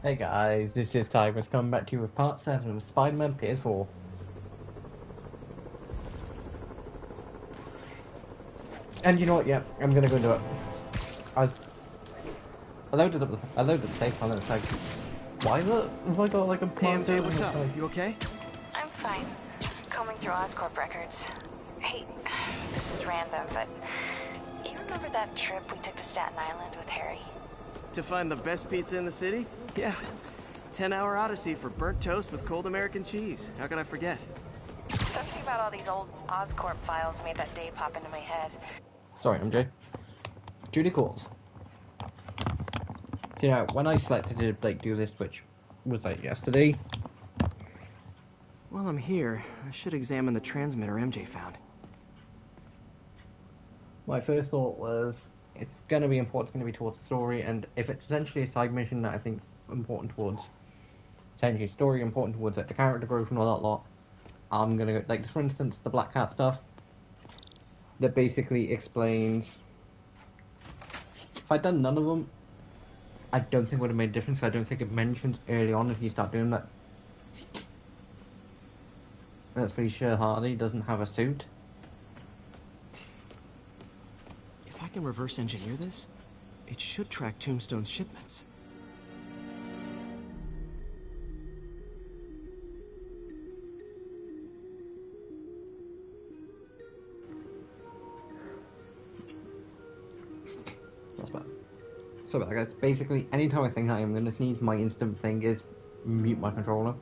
Hey guys, this is Tigers coming back to you with part 7 of Spider-Man PS4. And you know what, yeah, I'm gonna go do it. I loaded up the save file and it's like, why have I got like a Hey MJ, what's up? up? You okay? I'm fine. Combing through Oscorp records. Hey, this is random, but you remember that trip we took to Staten Island with Harry? To find the best pizza in the city? Yeah. 10-hour odyssey for burnt toast with cold American cheese. How could I forget? Something about all these old Oscorp files made that day pop into my head. Sorry, MJ. Judy calls. So, you know, when I selected to like do this, which was like yesterday. While I'm here, I should examine the transmitter MJ found. My first thought was, it's going to be important, it's going to be towards the story, and if it's essentially a side mission that I think is important towards, essentially story, important towards like, the character growth and all that lot, I'm going to go, like, for instance, the Black Cat stuff, that basically explains, if I'd done none of them, I don't think it would have made a difference, because I don't think it mentions early on if you start doing that. That's Felicia Hardy doesn't have a suit. If I can reverse engineer this, it should track Tombstone's shipments. That's bad. So bad, guys. Basically, anytime I think I am going to sneeze, my instant thing is mute my controller.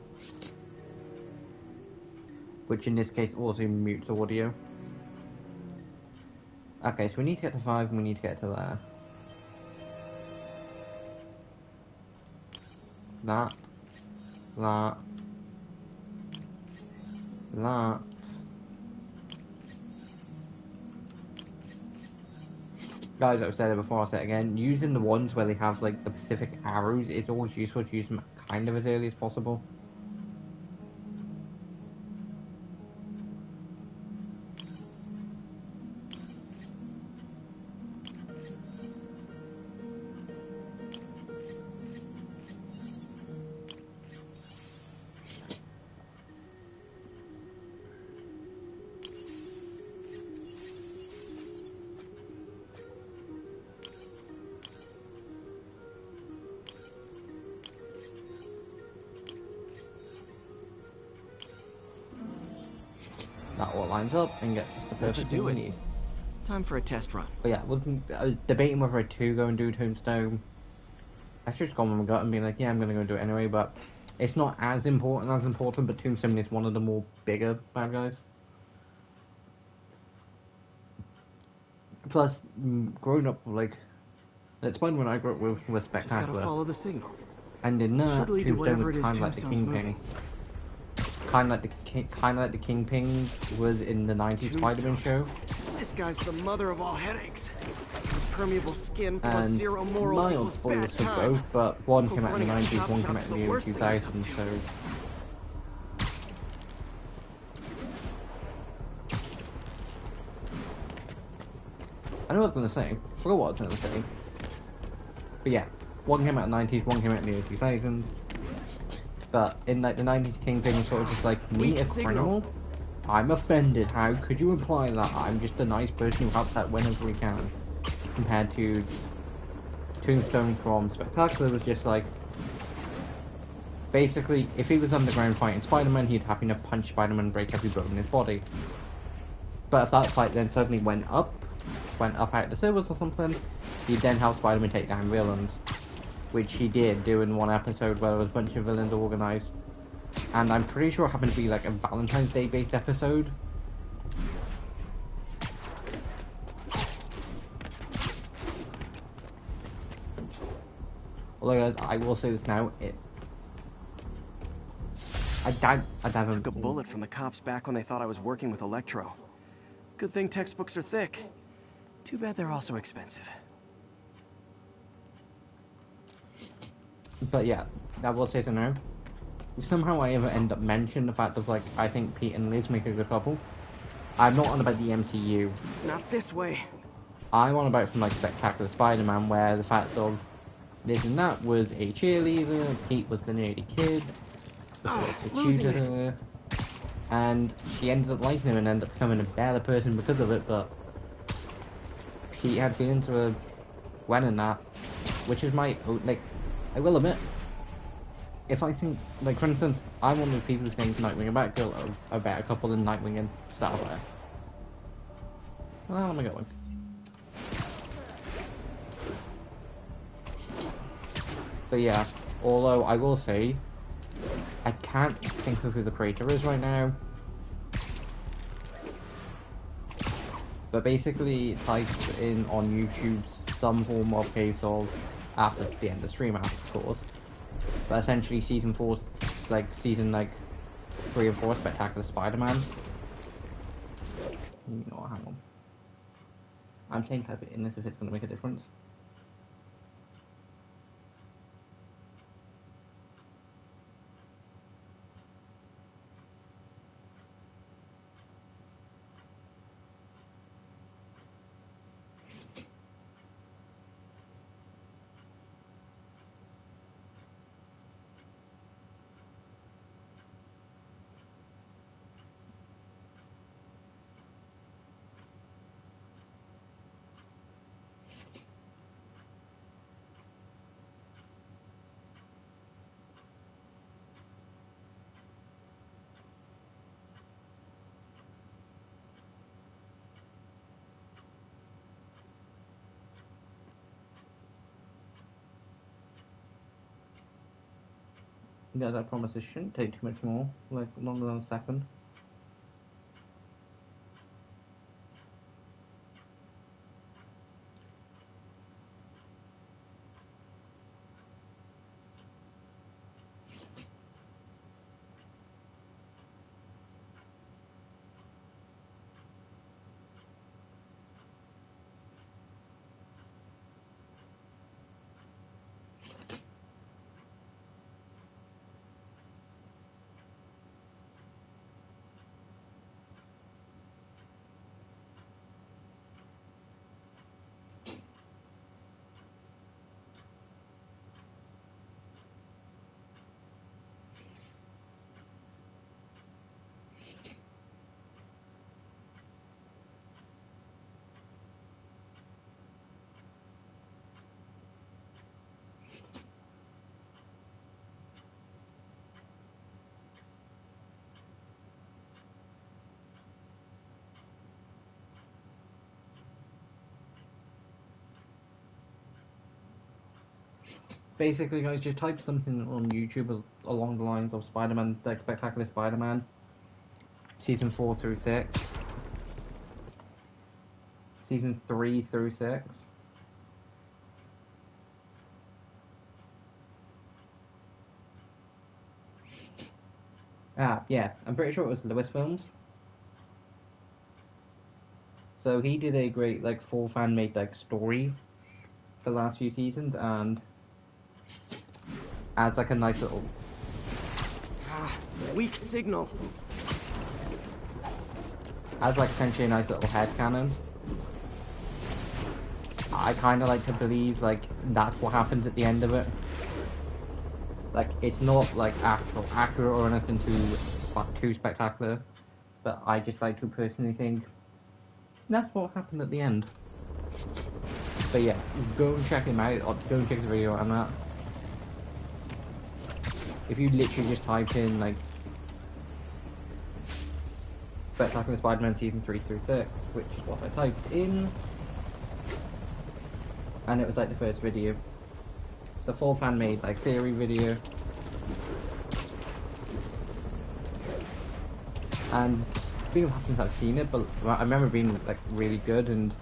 Which in this case also mutes audio. Okay, so we need to get to 5 and we need to get to there. That. Guys, I've said it before, I'll say it again. Using the ones where they have like the specific arrows is always useful to use them kind of as early as possible. That all lines up and gets us the perfect thing we need. Time for a test run. But yeah, I was debating whether I to go and do Tombstone. I should just gone with my gut and be like, yeah, I'm gonna go do it anyway, but it's not as important, but Tombstone is one of the more bigger bad guys. Plus, growing up, like, it's fun when I grew up with Spectacular. Just gotta follow the signal. And in that, Tombstone was kind of like the Kingpin. Kind of like the Kingpin was in the 90s Spider-Man show. This guy's the mother of all headaches. Permeable skin plus And zero morals mild equals spoilers bad for time. both, but one came out in the Running a 90s, chop one came shop's out in the the early worst thing I 2000s, so... I know what I was going to say. I forgot what I was going to say. But yeah, one came out in the 90s, one came out in the early 2000s. But in like the 90s, Kingpin was sort of just like, me, a criminal? I'm offended. How could you imply that I'm just a nice person who helps out whenever we can? Compared to Tombstone from Spectacular was just like, basically, if he was underground fighting Spider-Man, he'd happy enough punch Spider-Man and break every bone in his body. But if that fight then suddenly went up out the sewers or something, he'd then help Spider-Man take down villains. Which he did do in one episode where there was a bunch of villains organised. And I'm pretty sure it happened to be like a Valentine's Day based episode. Although guys, I will say this now, I took a bullet from the cops back when they thought I was working with Electro. Good thing textbooks are thick. Too bad they're also expensive. But yeah, I will say so now. If somehow I ever end up mentioning the fact of like, I think Pete and Liz make a good couple, I'm not on about the MCU. Not this way. I'm on about from like Spectacular Spider-Man, where the fact of Liz and Nat was a cheerleader, Pete was the nerdy kid, was supposed to tutor her, and she ended up liking him and ended up becoming a better person because of it, but Pete had feelings for Gwen and Nat, which is my, like, I will admit, if I think, like, for instance, I'm one of the people who think Nightwing and Batgirl are a better couple than Nightwing and Starfire. Well, how am I going? But yeah, although I will say, I can't think of who the creator is right now. But basically, typed in on YouTube some form of case of, after the end of the stream, of course. But essentially, season 4, like, season, like, 3 and 4, Spectacular Spider-Man. You know what, hang on. I'm saying type it in this if it's going to make a difference. Yeah, I promise this shouldn't take too much more, like, longer than a second. Basically, guys, just type something on YouTube along the lines of Spider-Man, like Spectacular Spider-Man, season 4 through 6, season 3 through 6. Yeah, I'm pretty sure it was Lewis Films. So he did a great, like, full fan-made, like, story for the last few seasons, and adds, like, a nice little... Weak signal. Adds, like, essentially a nice little headcanon. I kind of like to believe, like, that's what happens at the end of it. Like, it's not, like, accurate or anything too spectacular, but I just like to personally think that's what happened at the end. But yeah, go and check him out, or go and check his video on that. If you literally just type in, like, Spectacular Spider-Man Season 3 through 6, which is what I typed in, and it was, like, the first video. It's a full fan-made, like, theory video. And it's been a while since I've seen it, but I remember being, like, really good, and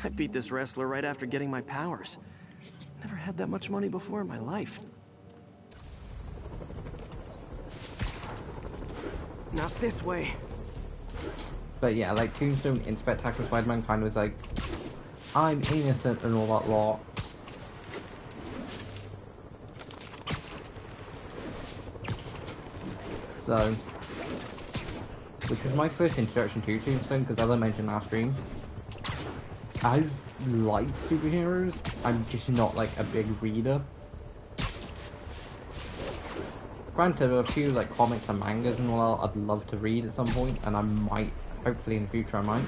I beat this wrestler right after getting my powers. Never had that much money before in my life. Not this way. but yeah, like, Tombstone in Spectacular Spider-Man kind of was like, I'm innocent and all that lot. So, which was my first introduction to Tombstone, because as I mentioned last stream, I like superheroes. I'm just not like a big reader. Granted, there are a few like comics and mangas and all that I'd love to read at some point, and I might, hopefully in the future I might.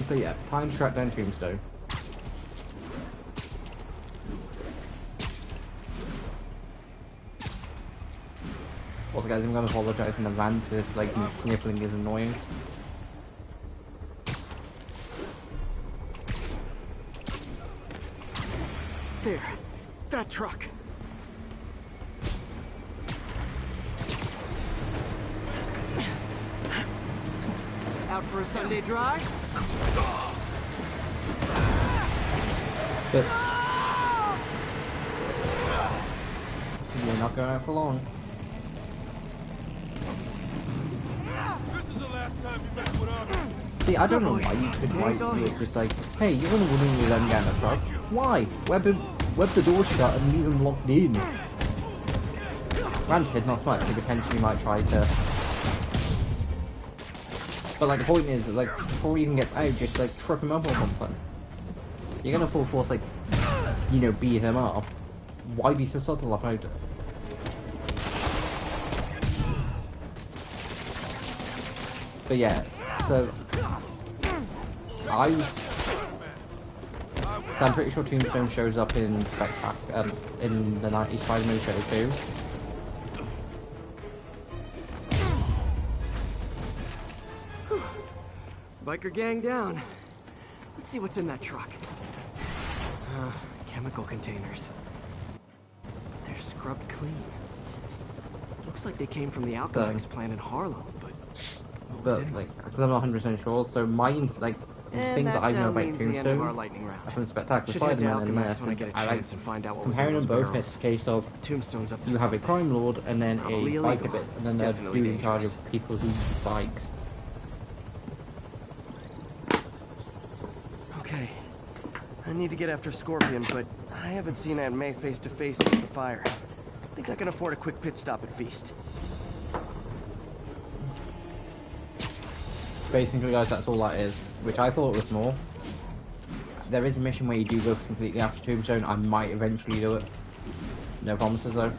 So yeah, time to track down Tombstone. Also guys, I'm gonna apologise in advance if like me sniffling is annoying. There. That truck. Out for a Sunday drive? But you're not going out for long. See, I don't know why you could write to it just like, hey, you're gonna run in with them guy in the truck. Why? Web the door shut and leave him locked in. Granted, not smart, they potentially might try to. But like the point is, like before he even gets out, just like trip him up or something. You're gonna full force like, you know, beat him up. Why be so subtle about it? But yeah, so I'm pretty sure Tombstone shows up in Spectac in the 90s Spider-Man show too. Biker gang down. Let's see what's in that truck. Chemical containers. They're scrubbed clean. Looks like they came from the Alchemax plant in Harlem, but what was in like, because I'm not 100% sure, so mine, like, things that I know about Tombstone are from Spectacular Spider-Man, and then I like comparing them both. It's a case of Tombstone's up to you have a something. crime lord and then Probably a illegal. biker bit, and then they're Definitely in charge dangerous. of people who use bikes. Okay. I need to get after Scorpion, but I haven't seen Aunt May face to face since the fire. I think I can afford a quick pit stop at Feast. Basically, guys, that's all that is, which I thought was more. There is a mission where you do go completely after Tombstone. I might eventually do it. No promises, though.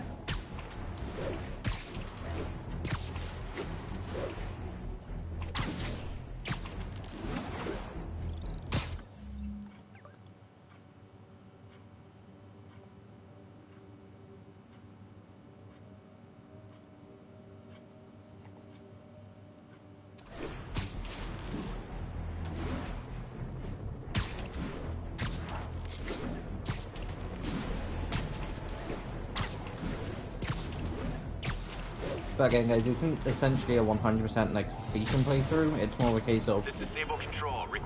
But again, guys, this isn't essentially a 100% like completion playthrough. It's more of a case of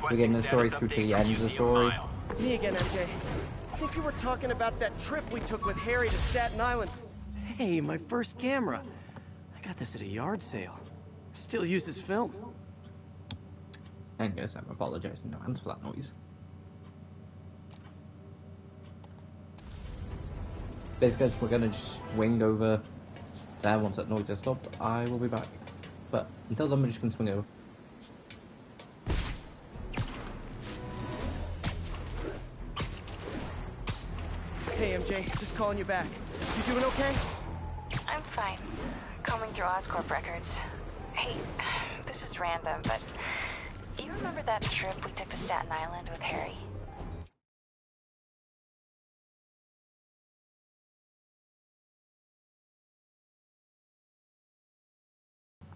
we're getting the story through to the end of the story. Me again, MJ. I think you were talking about that trip we took with Harry to Staten Island. Hey, my first camera. I got this at a yard sale. Still uses film. And guys, I'm apologizing in advance for that noise. Basically, we're gonna just wing over there once that noise has stopped. I will be back. But until then, we're just gonna swing over. Hey, MJ, just calling you back. You doing okay? I'm fine. Combing through Oscorp records. Hey, this is random, but you remember that trip we took to Staten Island with Harry?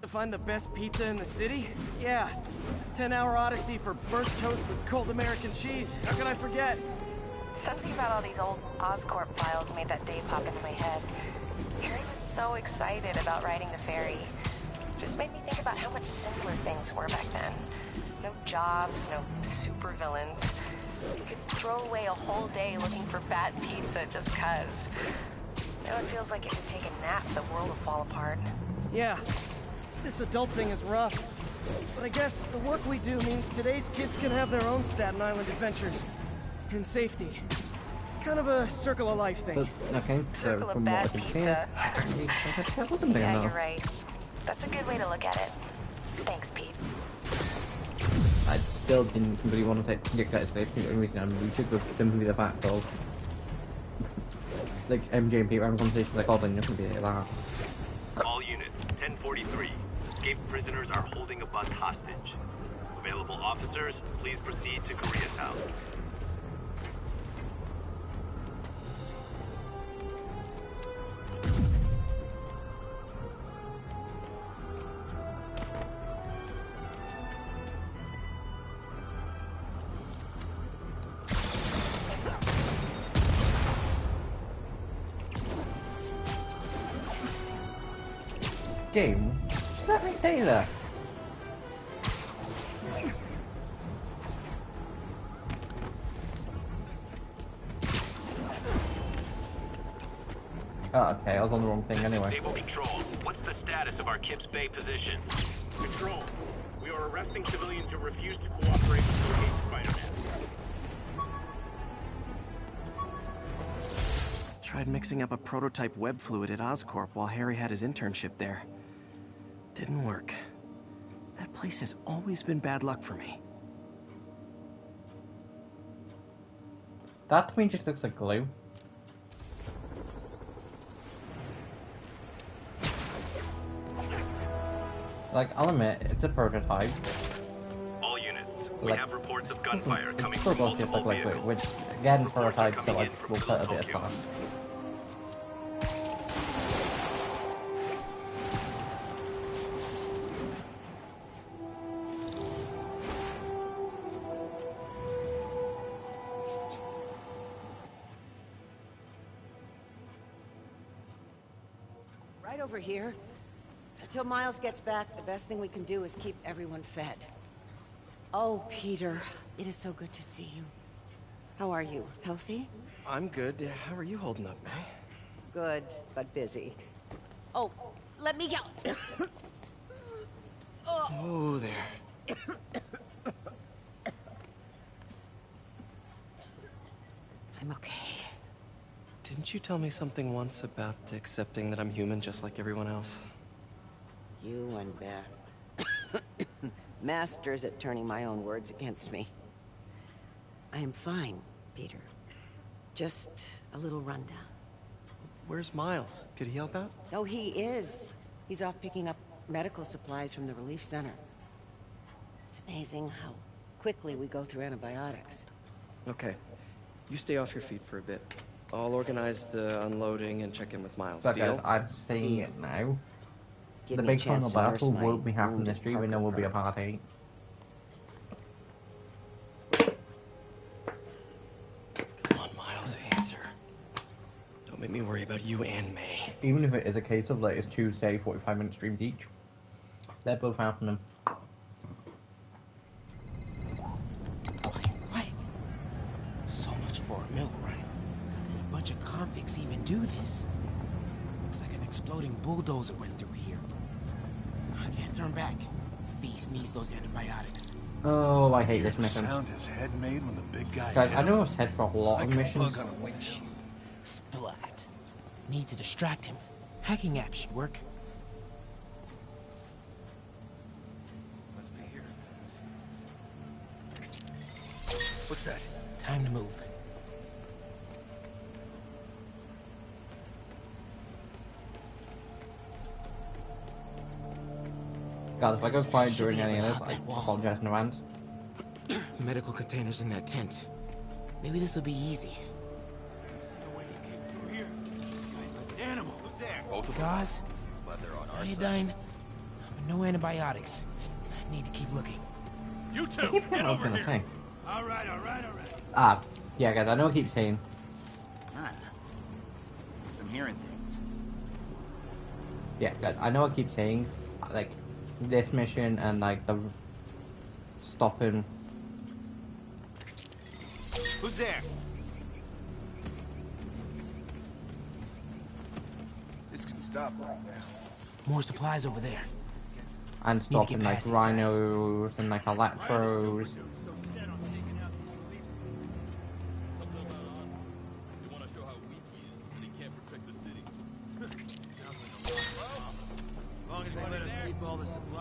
To find the best pizza in the city? Yeah. 10-hour odyssey for burnt toast with cold American cheese. How could I forget? Something about all these old Oscorp files made that day pop into my head. Harry was so excited about riding the ferry. Just made me think about how much simpler things were back then. No jobs, no supervillains. You could throw away a whole day looking for bad pizza just 'cause. Now it feels like if you take a nap, the world will fall apart. Yeah. This adult thing is rough. But I guess the work we do means today's kids can have their own Staten Island adventures. In safety. kind of a circle of life thing. But, okay, so Circle of from what I bad can see, pizza. that wasn't big Yeah, enough. you're right. That's a good way to look at it. Thanks, Pete. I still didn't really want to take that station. The only reason I'm muted was simply the fact of like MJ and Pete were having conversations like, oh, then you're gonna be like that. All units, 1043. Escaped prisoners are holding a bus hostage. Available officers, please proceed to Koreatown. Game, just let me stay there. Oh, okay, I was on the wrong thing anyway. Stable Control, what's the status of our Kips Bay position? Control, we are arresting civilians who refuse to cooperate with the Spider-Man. Tried mixing up a prototype web fluid at Oscorp while Harry had his internship there. Didn't work. That place has always been bad luck for me. That to me just looks like glue. Like, I'll admit, it's a prototype. All units, we Like, have reports of gunfire it coming still from does just multiple look like glue, vehicles. which, again, Reports are prototype, so coming like, in from we'll put a bit Tokyo. aside. Right over here. Until Miles gets back, the best thing we can do is keep everyone fed. Oh, Peter, it is so good to see you. How are you? Healthy? I'm good. How are you holding up, May? Good, but busy. Oh, let me go. Oh, there. I'm okay. Didn't you tell me something once about accepting that I'm human just like everyone else? You and Ben. Masters at turning my own words against me. I am fine, Peter. Just a little rundown. Where's Miles? Could he help out? No, he is. He's off picking up medical supplies from the relief center. It's amazing how quickly we go through antibiotics. Okay. You stay off your feet for a bit. I'll organize the unloading and check in with Miles. So guys, Deal? I'm seeing it now. Give The me a big final chance to nurse battle my won't be happening wounded this stream, and there Parker will be a brother. part 8. Come on, Miles, answer. Don't make me worry about you and May. Even if it is a case of like it's Tuesday, 45-minute streams each, they're both happening. Why? So much for a milk run. And a bunch of convicts even do this. Looks like an exploding bulldozer went through here. I can't turn back. Beast needs those antibiotics. Oh, I hate this The mission. sound his head made when the big guy Guys, hit I him? know I've said for a lot Like of a missions. bug on a windshield. Splat. Need to distract him. Hacking apps should work. Must be here. What's that? Time to move. Guys, if I go quiet during any of this, I apologize in advance. Medical containers in that tent. Maybe this will be easy. The way he came through here. This guy's like an animal. Who's there? Both of Guys, Glad they're on our iodine, no antibiotics. Need to keep looking. You I two, keep forgetting what I was gonna say. All right, all right, all right. Ah, yeah, guys, I know I keep saying. Ah, guess I'm hearing things. Yeah, guys, I know I keep saying, like, this mission and, like, the stopping. Who's there? This can stop right now. More supplies over there. And get stopping, like, past these guys. rhinos and, like, electros.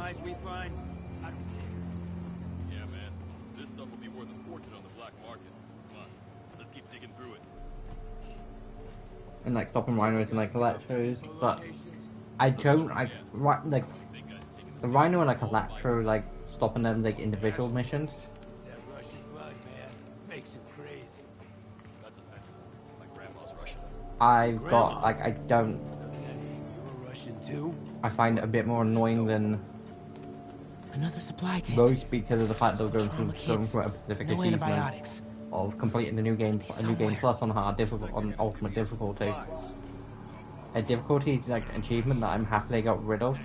supplies we find, I don't Yeah, man. This stuff will be worth a fortune on the black market. Come on, let's keep digging through it. And like stopping rhinos and like electros, but I don't like the rhino and like electro, like stopping them like individual missions. It's that Russian blood, man. Makes him crazy. That's offensive. My grandma's Russian. I've got like I don't. You're Russian too? I find it a bit more annoying than Another supply tent. most because of the fact they're going Trauma through kits. a specific No achievement antibiotics. of completing a new game plus on hard difficult on ultimate difficulty. A difficulty like achievement that I'm happily got rid of You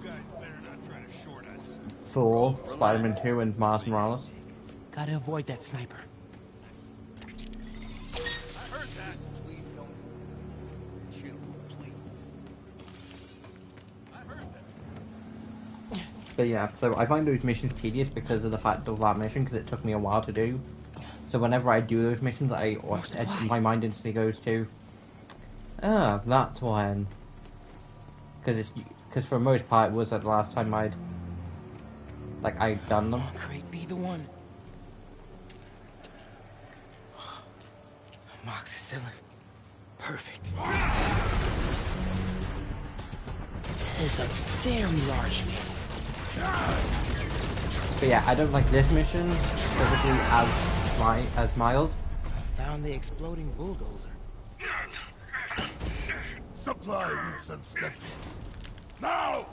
guys better not try to short us. for Spider-Man 2 and Miles Morales. Gotta avoid that sniper. I heard that. Please don't. Chill, please. I heard that. But yeah, so I find those missions tedious because of the fact of that mission, because it took me a while to do. So whenever I do those missions, my mind instantly goes to, that's when. Because for the most part, it was the last time I'd done them. Crate be the one. Moxicillin. Perfect. That is a very large man. But yeah, I don't like this mission specifically as Miles. Found the exploding bulldozer. Supply routes and schedules. Now!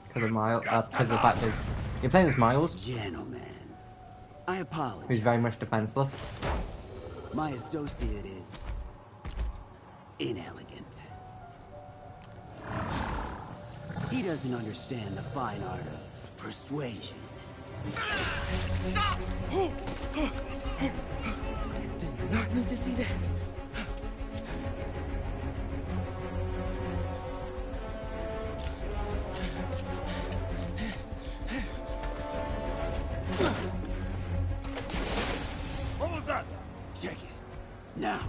Because of the fact that you're playing as Miles, Gentlemen, I apologize. who's very much defenseless. My associate is inelegant. He doesn't understand the fine art of persuasion. Did not need to see that. What was that? Check it. Now.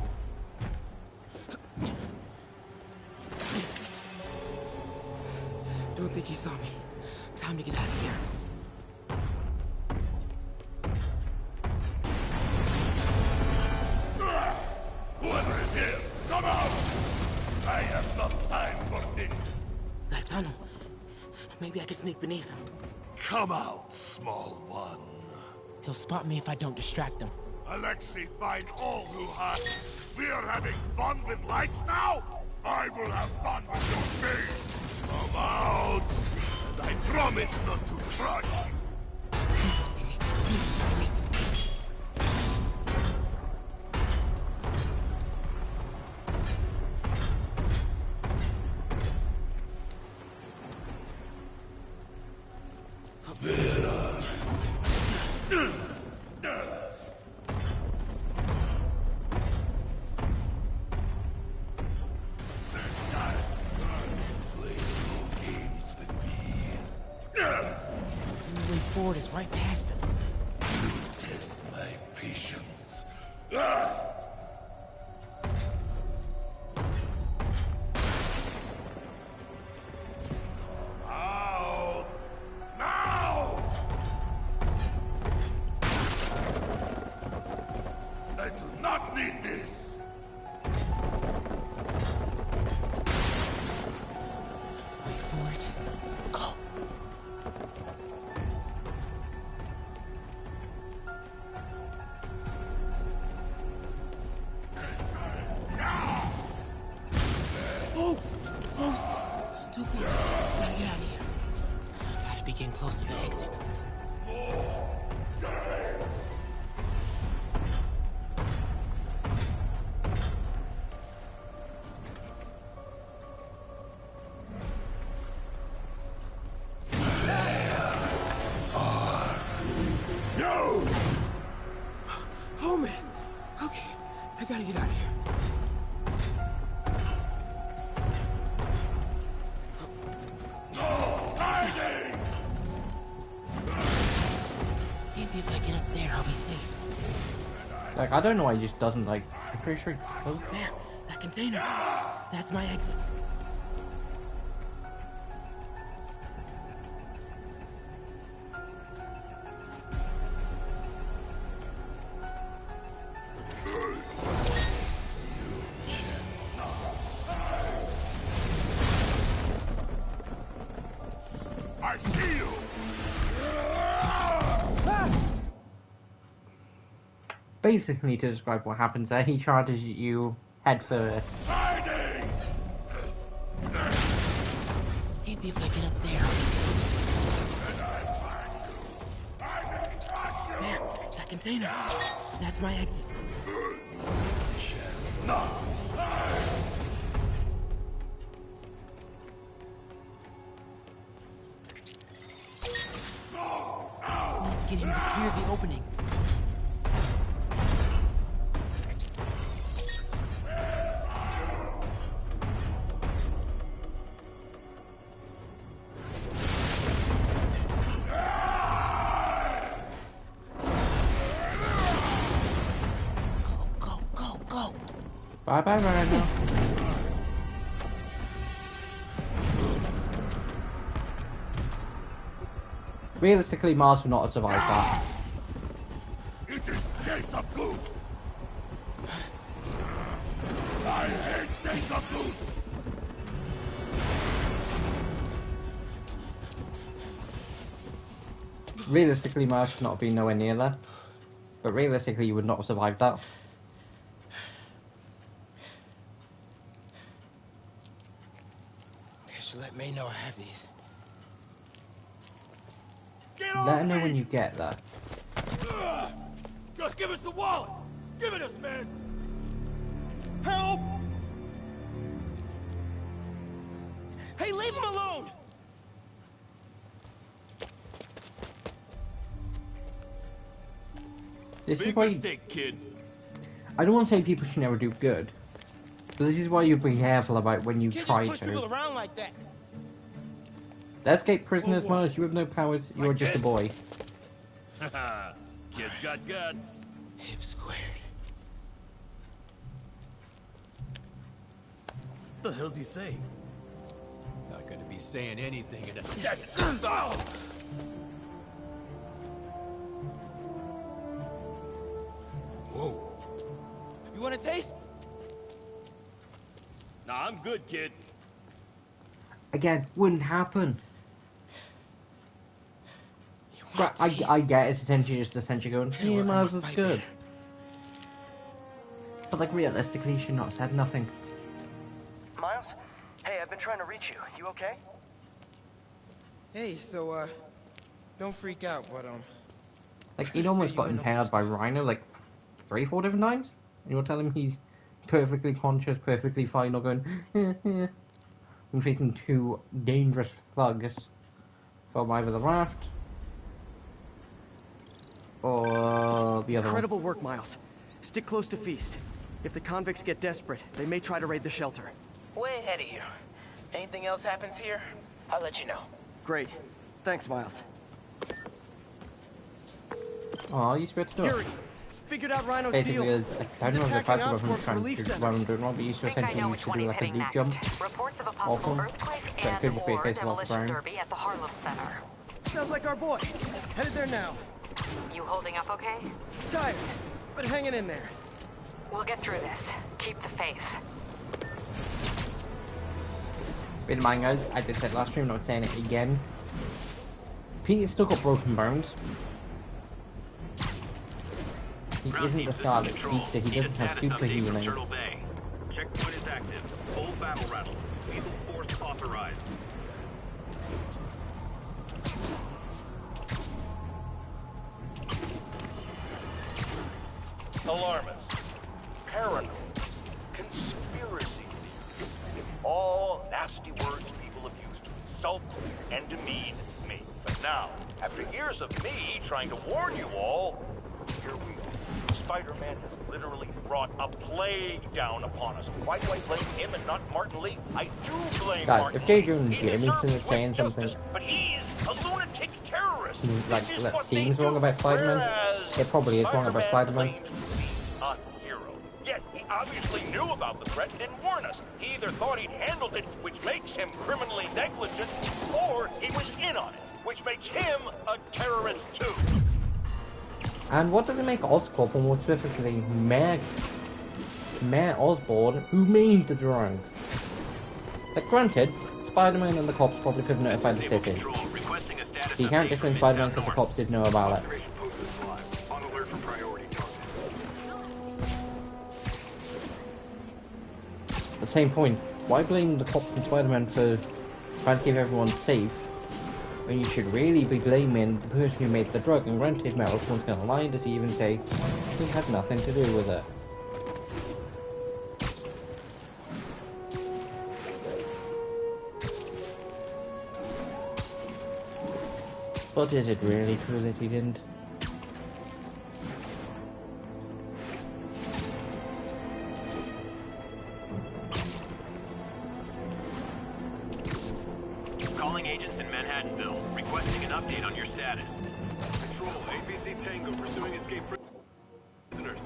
Don't think he saw me. Time to get out of here. Whoever is here, come out! I have no time for this. That tunnel. Maybe I can sneak beneath him. Come out, small one. He'll spot me if I don't distract him. Alexei, find all who hide. We are having fun with lights now? I will have fun with your face. Come out! And I promise not to crush you. Please don't see me. Please don't see me. Moving forward is right past him. Test my patience. Out! Now! I do not need this. Wait for it. Go. Oh! Close! Too close. Gotta get out of here. Gotta be getting close to the exit. You! Oh man! Okay, I gotta get out of here. Hiding! Maybe if I get up there, I'll be safe. Like, I don't know why he just doesn't, like, I'm pretty sure There, that container. That's my exit. Basically, to describe what happens there, he charges at you head first. Maybe if I get up there. There, that container. That's my exit. Let's get him to clear the opening. Bye bye, Rhino. Realistically, Mars would not have survived that. It is Deja Vu! I hate Deja Vu! Realistically, Mars should not have been nowhere near there. But realistically, you would not have survived that. Let May know I have these. Let her know when you get there. Just give us the wallet! Give it us, man! Help! Hey, leave him alone! This is Big why mistake, kid. I don't want to say people should never do good. But this is why you be careful about when you try Push people to. around like that. Escape prisoners, Mars, you have no powers, you are just a boy. Haha, kid's got guts. Hip squared. What the hell's he saying? Not gonna be saying anything in a second. Whoa. You want a taste? Nah, I'm good, kid. Again, wouldn't happen. But I get it's essentially just essentially going, yeah, Mars is good. But like realistically, you should not have said nothing. Miles? Hey, I've been trying to reach you. You okay? Hey, so, don't freak out, but, Like, he'd almost got impaled by Rhino like 3-4 different times. And you're telling me he's perfectly conscious, perfectly fine, not going, I'm facing two dangerous thugs from either the raft or the other Incredible work, Miles. Stick close to Feast. If the convicts get desperate, they may try to raid the shelter. Way ahead of you. Anything else happens here, I'll let you know. Great. Thanks, Miles. Oh, you used to be able to do it. Yuri, figured out Rhino's Basically, deal. I don't know if the attacking fighter weapons Oscorp trying to relief do centers. what I'm doing wrong, but you used to essentially used to do like a leap jump. Reports of a Awful. possible earthquake So it could just be a and/or case of off the demolition ground. derby at the Harlem Center. Sounds like our boy. Headed there now. You holding up okay? Tired, but hanging in there. We'll get through this. Keep the faith. Bear in mind, guys, I did say it last stream, and I'm saying it again. Pete's still got broken bones. He isn't the Scarlet Beaster, he doesn't have super healing. Checkpoint is active. Full battle rattle. Lethal force authorized. Alarmist, paranoid, conspiracy theory, all nasty words people have used to insult and demean me. But now, after years of me trying to warn you all, here we are. Spider-Man has literally brought a plague down upon us. Why do I blame him and not Martin Lee? I do blame Guys, Martin if J. Lee. Jonah He Jameson deserves is saying swift something justice, but he's a lunatic terrorist. like This is that what they seems wrong do, about Spider-Man, whereas it probably is wrong about Spider-Man. claims to be a hero. Yet he obviously knew about the threat and didn't warn us. He either thought he'd handled it, which makes him criminally negligent, or he was in on it, which makes him a terrorist too. And what does it make Oscorp, and more specifically Mayor Osborn, who made the drone? Like, granted, Spider-Man and the cops probably could have notified the city. So you can't just blame Spider-Man because the cops did know about it. the same point, why blame the cops and Spider-Man for trying to keep everyone safe, when you should really be blaming the person who made the drug? And granted, Metal Swan's gonna lie and deceive and say, we had nothing to do with it. But is it really true that he didn't? Calling agents in Manhattanville, requesting an update on your status. Control, ABC Tango pursuing escape prisoners.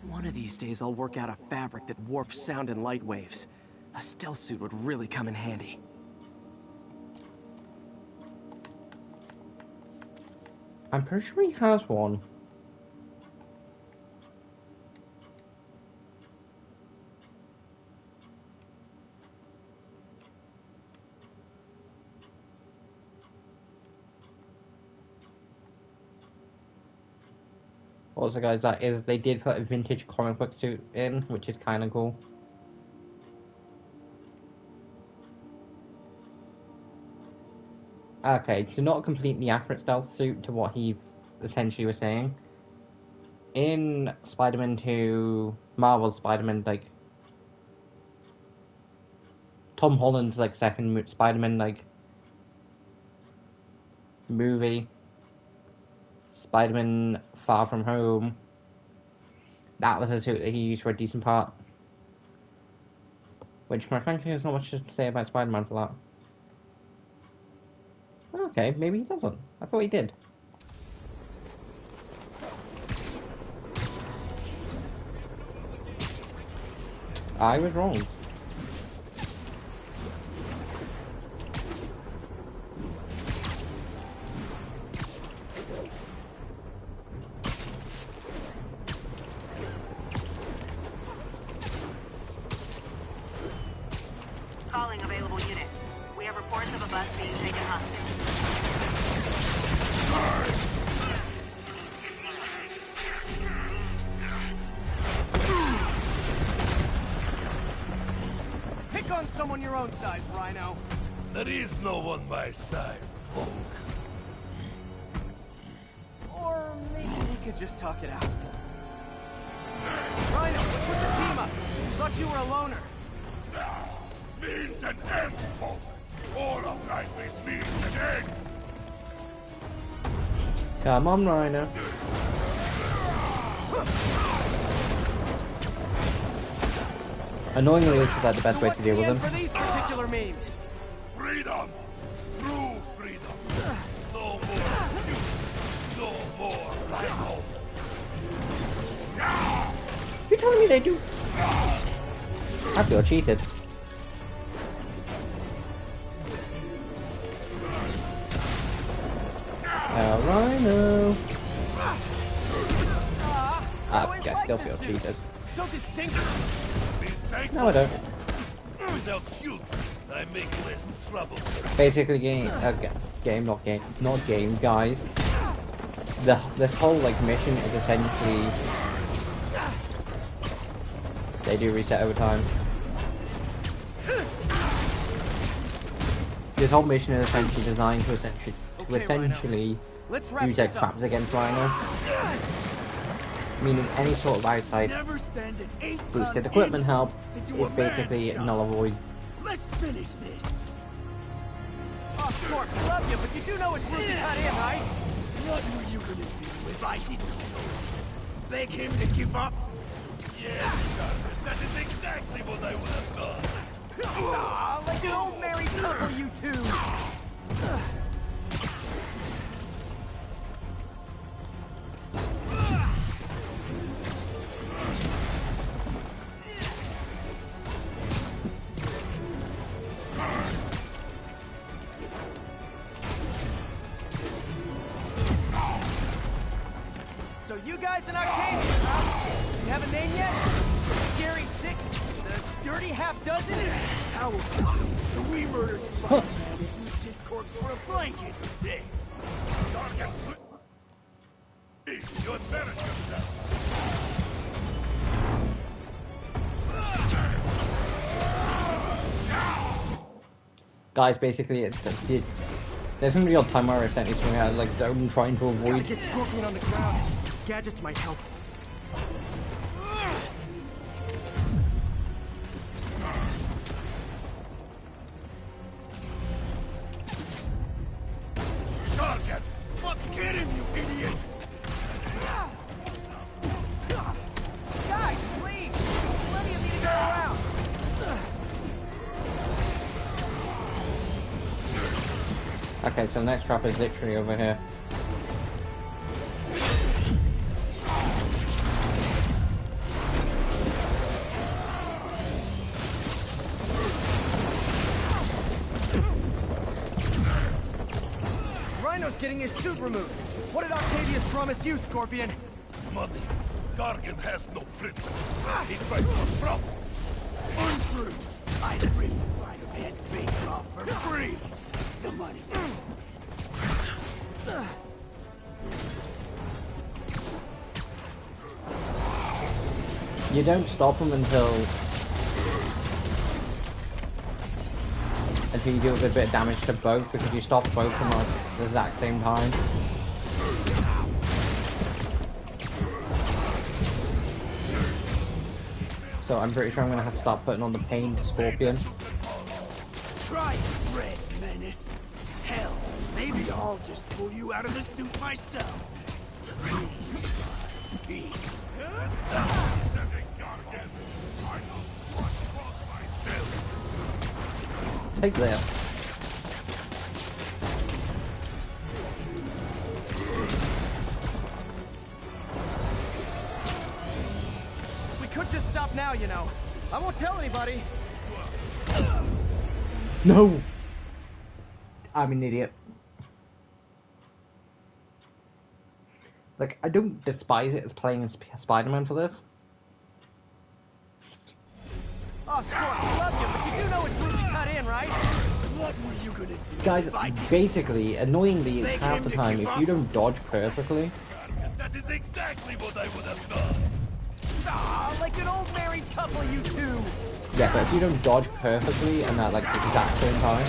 One of these days I'll work out a fabric that warps sound and light waves. A stealth suit would really come in handy. I'm pretty sure he has one. Also, guys, that is, they did put a vintage comic book suit in, which is kind of cool. Okay, so not a completely accurate stealth suit to what he essentially was saying. In Spider-Man 2, Marvel's Spider-Man, like, Tom Holland's, like, second Spider-Man, like, movie, Spider-Man Far From Home, that was a suit that he used for a decent part. Which, quite frankly, there's not much to say about Spider-Man for that. Okay, maybe he doesn't. I thought he did. I was wrong. Calling available unit. We have reports of a bus being taken hostage. Pick on someone your own size, Rhino. There is no one my size, Volk. Or maybe we could just talk it out. Rhino, what's with the team up? Thought you were a loner. Means an end, Volk. All of life is means an end. Come on, Rhino. Annoyingly, this is like the best way to deal with them. For these particular means? Freedom! True freedom! No more you! No more Rhino! You're telling me they do? I feel cheated. Rhino! I still feel cheated. So distinctive. No, I don't. Without you, I make less trouble. Basically, not game, guys. This whole like mission is essentially they do reset over time. This whole mission is essentially designed to essentially use their traps against Rhino. Meaning any sort of outside boosted equipment help is basically null and void. Let's finish this. Oscorp, I love you, but you do know it's rude to cut in, right? What were you gonna do if I didn't beg him to give up? Yes, that is exactly what I would have done. Like an old married couple, you two. So you guys in Octavia, huh? You have a name yet? Scary Six? The Dirty Half Dozen? How about the we murdered Spider-Man if you just corpse for a blanket. Target, please. You embarrass yourself. Guys, basically, there's gonna be a time where I essentially swing out like I'm trying to avoid. Gotta get Scorpion on the ground. Gadgets might help. Target! Fuck, get him, you idiot! Guys, please! There's plenty of me to go around! Okay, so the next trap is literally over here. Rhino's getting his suit removed. What did Octavius promise you, Scorpion? Money. Gargan has no prince. He fights for profit. Untrue. I bring Spider-Man Bake Off for free. The money. You don't stop them until you do a good bit of damage to both, because you stop both of them at the exact same time. So I'm pretty sure I'm gonna have to start putting on the pain to Scorpion. Try it, Red Menace. Hell, maybe I'll just pull you out of the suit myself. Peace. Take that. We could just stop now, you know. I won't tell anybody. No! I'm an idiot. Like, I don't despise it as playing as Spider-Man for this. Oh, Scorp, I love you, but you do know it's really cut in, right? What were you gonna do? Guys, basically, annoyingly, half the time, if you don't dodge perfectly... That is exactly what I would have done. Ah, like an old married couple, you two. Yeah, but if you don't dodge perfectly and at like the exact same time...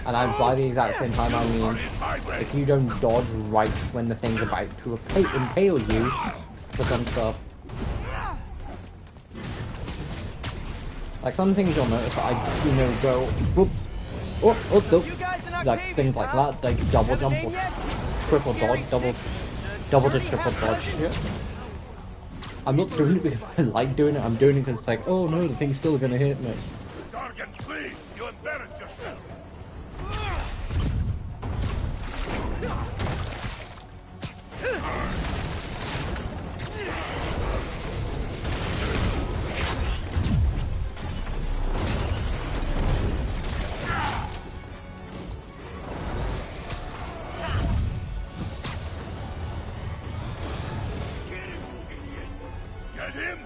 And by the exact same time, I mean, if you don't dodge right when the thing's about to impale you for some stuff. Like, some things you'll notice that I, you know, go, whoops, like, things like that, like double jump or triple dodge, double to triple dodge shit. I'm not doing it because I like doing it, I'm doing it because it's like, oh no, the thing's still gonna hit me. Gargan, please, you embarrass yourself. Get him!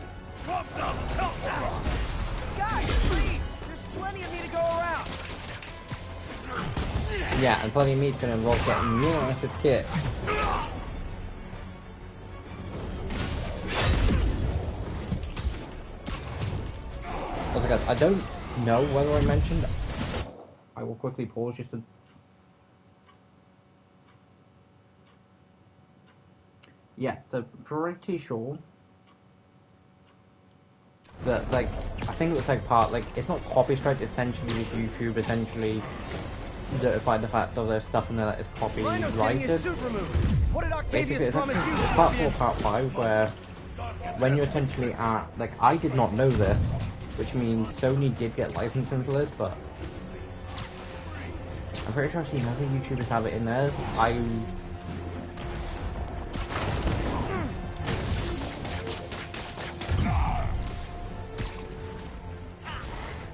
Drop down! Help him! Guys, please! There's plenty of me to go around. Yeah, and plenty of meat's gonna involve getting your ass a kick. Also guys, I don't know whether I mentioned, I will quickly pause just to... Yeah, so pretty sure that, like, I think it was like part, like, it's not copy strike, essentially YouTube essentially notified the fact of there's stuff in there that is copyrighted. Basically, it's part 4, part 5, where when you're essentially at, like, I did not know this, which means Sony did get licensing for this, but I'm pretty sure I've seen other YouTubers have it in there.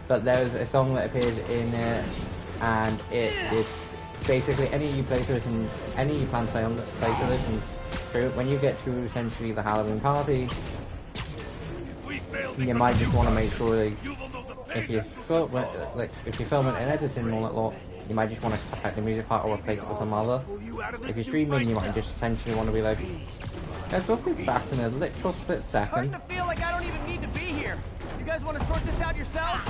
But there's a song that appears in it, and it is basically any of you play through this and any of you plan to play through this, and when you get to essentially the Halloween party, you might just want to make sure that if you if you're filming and editing and all that lot, you might just want to cut out the music part or replace it with some other. If you're streaming, you might just essentially want to be like, guys, we'll be back in a literal split second. Starting to feel like I don't even need to be here. You guys want to sort this out yourselves?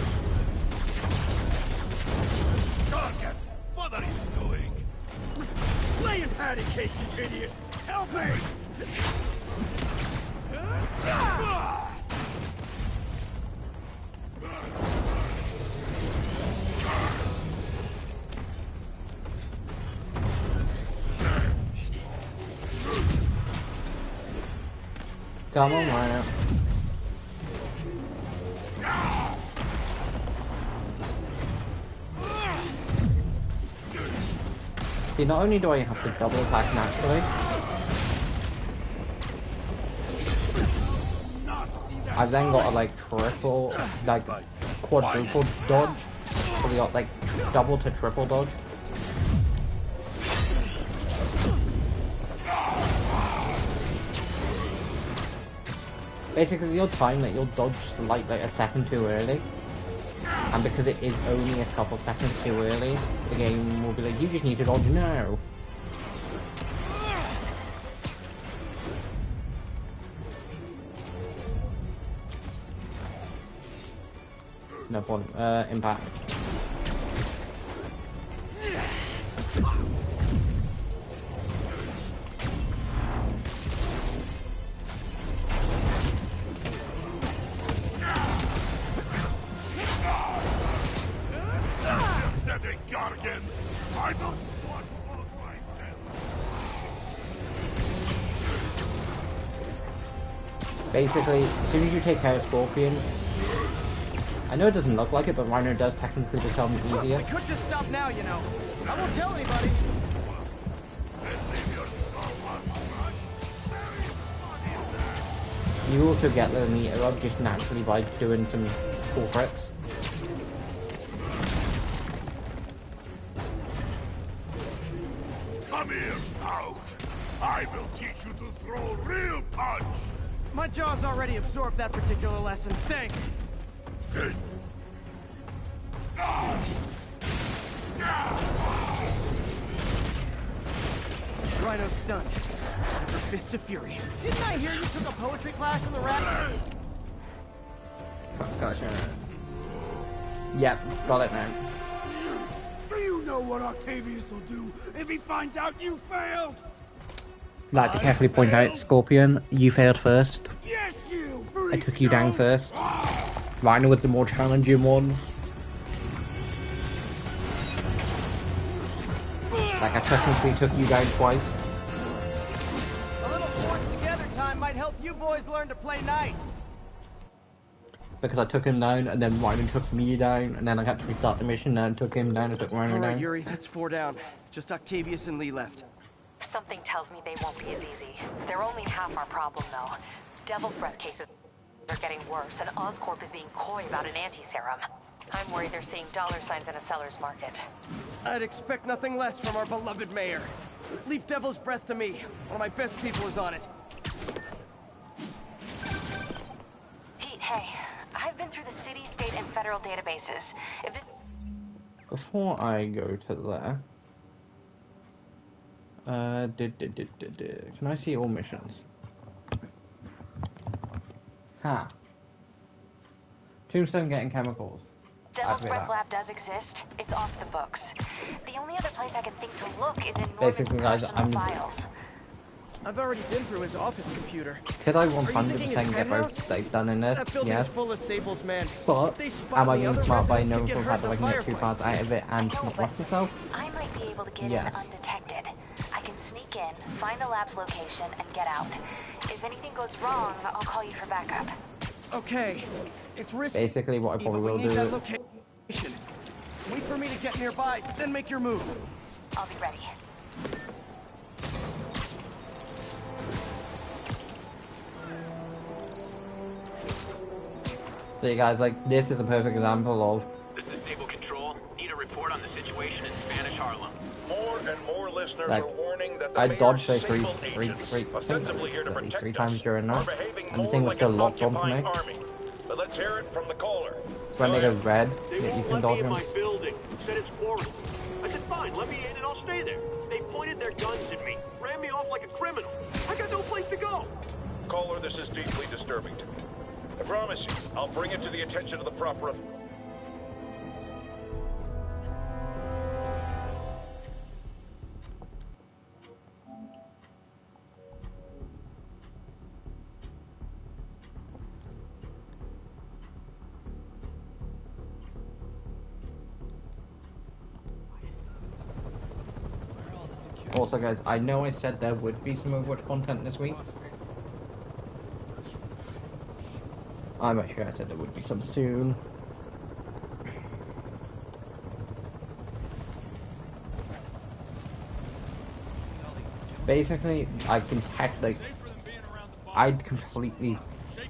Target, what are you doing? Playing patty cake, you idiot! Help me! Come on, Rhino. See, not only do I have to double attack naturally, I've then got to like triple, like quadruple dodge. So we got like double to triple dodge. Basically, you'll time that you'll dodge like a second too early, and because it is only a couple seconds too early, the game will be like, you just need to dodge now. No problem. Impact. I don't want all myself. Basically, as soon as you take out Scorpion, I know it doesn't look like it, but Rhino does technically become easier. We could just stop now, you know. I won't tell anybody. You also get the meter up just naturally by doing some cool tricks. Come here, Ouch! I will teach you to throw real punch! My jaw's already absorbed that particular lesson. Thanks. Good. Rhino's stunned. Time for Fists of Fury. Didn't I hear you took a poetry class in the rack? Gotcha. Yep, got it now. Do you know what Octavius will do if he finds out you failed? Like to carefully point out, Scorpion, you failed first. Yes, you! I took you down first. Rhino was the more challenging one. Like I technically took you down twice. A little forced together time might help you boys learn to play nice. Because I took him down, and then Rhino took me down, and then I had to restart the mission, and I took him down, and took Rhino All right, down. Yuri, that's 4 down. Just Octavius and Lee left. Something tells me they won't be as easy. They're only half our problem, though. Devil's Breath cases are getting worse, and Oscorp is being coy about an anti-serum. I'm worried they're seeing dollar signs in a seller's market. I'd expect nothing less from our beloved mayor. Leave Devil's Breath to me. One of my best people is on it. Pete, hey. I've been through the city, state, and federal databases. If this... Before I go to there... Can I see all missions? Ha. Tombstone getting chemicals. Devil's Breath Lab does exist. It's off the books. The only other place I can think to look is in Basically, Norman's guys, personal files. I've already been through his office computer. Could I 100% get both they've done in this? That building's Yes. full of Sables, man. But, am I being smart by knowing for a fact that I can get 2 firefight. parts out of it and not lock myself? I might be able to get Yes. in undetected. I can sneak in, find the lab's location, and get out. If anything goes wrong, I'll call you for backup. Okay. It's risky. Basically, what I probably but we will need do that is... location. Wait for me to get nearby, then make your move. I'll be ready. So you guys, like, this is a perfect example of... This is Stable Control. Need a report on the situation in Spanish Harlem. More and more listeners Like, are warning that the I mayor's dodged like three ostensibly here to at least protect 3 times us, during are that, behaving and the more thing was like still an locked onto occupying me. army. But let's hear it from the caller. when they go red, They that you won't can let dodge me in them. my building. Said it's quarantine. I said, fine, let me in and I'll stay there. They pointed their guns at me, ran me off like a criminal. I got no place to go. Caller, this is deeply disturbing to me. I promise you, I'll bring it to the attention of the proper... Also, guys, I know I said there would be some Overwatch content this week. I'm not sure I said there would be some soon. Basically, I'd completely,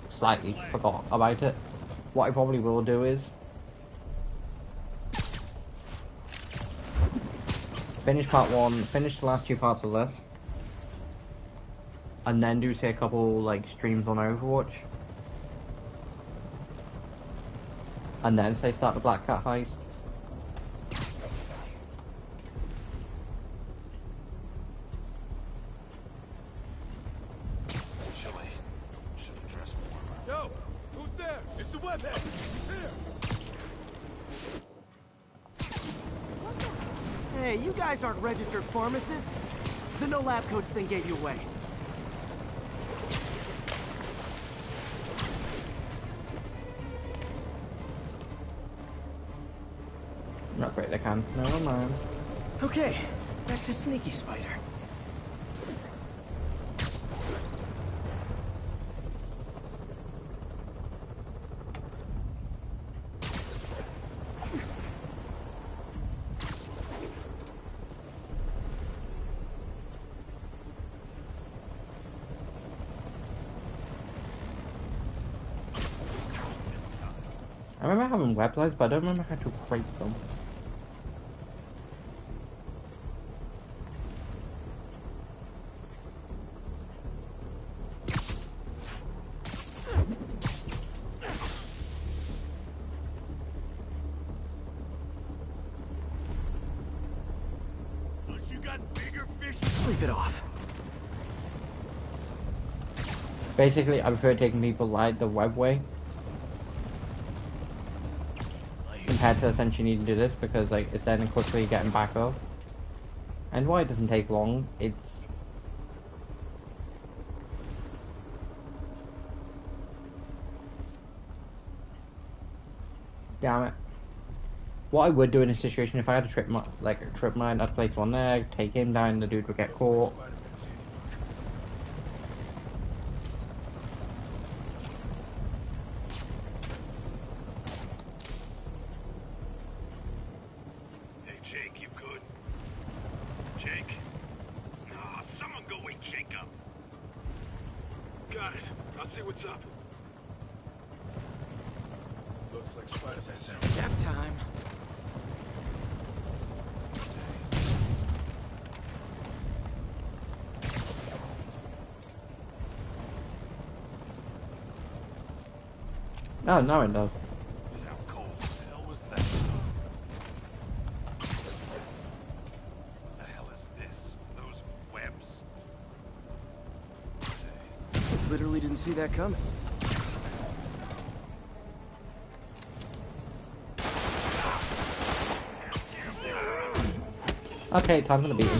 slightly forgot about it. What I probably will do is finish part 1, finish the last 2 parts of this, and then do say a couple like streams on Overwatch, and then say start the Black Cat heist. Yo, who's there? It's the webhead. Here. Hey, you guys aren't registered pharmacists. The no lab codes thing gave you away. Not great, they can. Never mind. Okay, back to Sneaky Spider. I remember having websites, but I don't remember how to create them. You got bigger fish. Sleep it off. Basically, I prefer taking people like the web way compared to essentially needing to do this, because like it's then quickly getting back up. And why it doesn't take long, it's damn it. What I would do in a situation if I had a trip mine, I'd place one there, take him down, the dude would get caught. Hey, Jake, you good? Jake? Nah, someone go wake Jake up. Got it. I'll see what's up. Looks like Spider's had some. Nap time. No, no it does. How cold the hell was that? What the hell is this? Those webs? Literally didn't see that coming. Okay, time for the beating.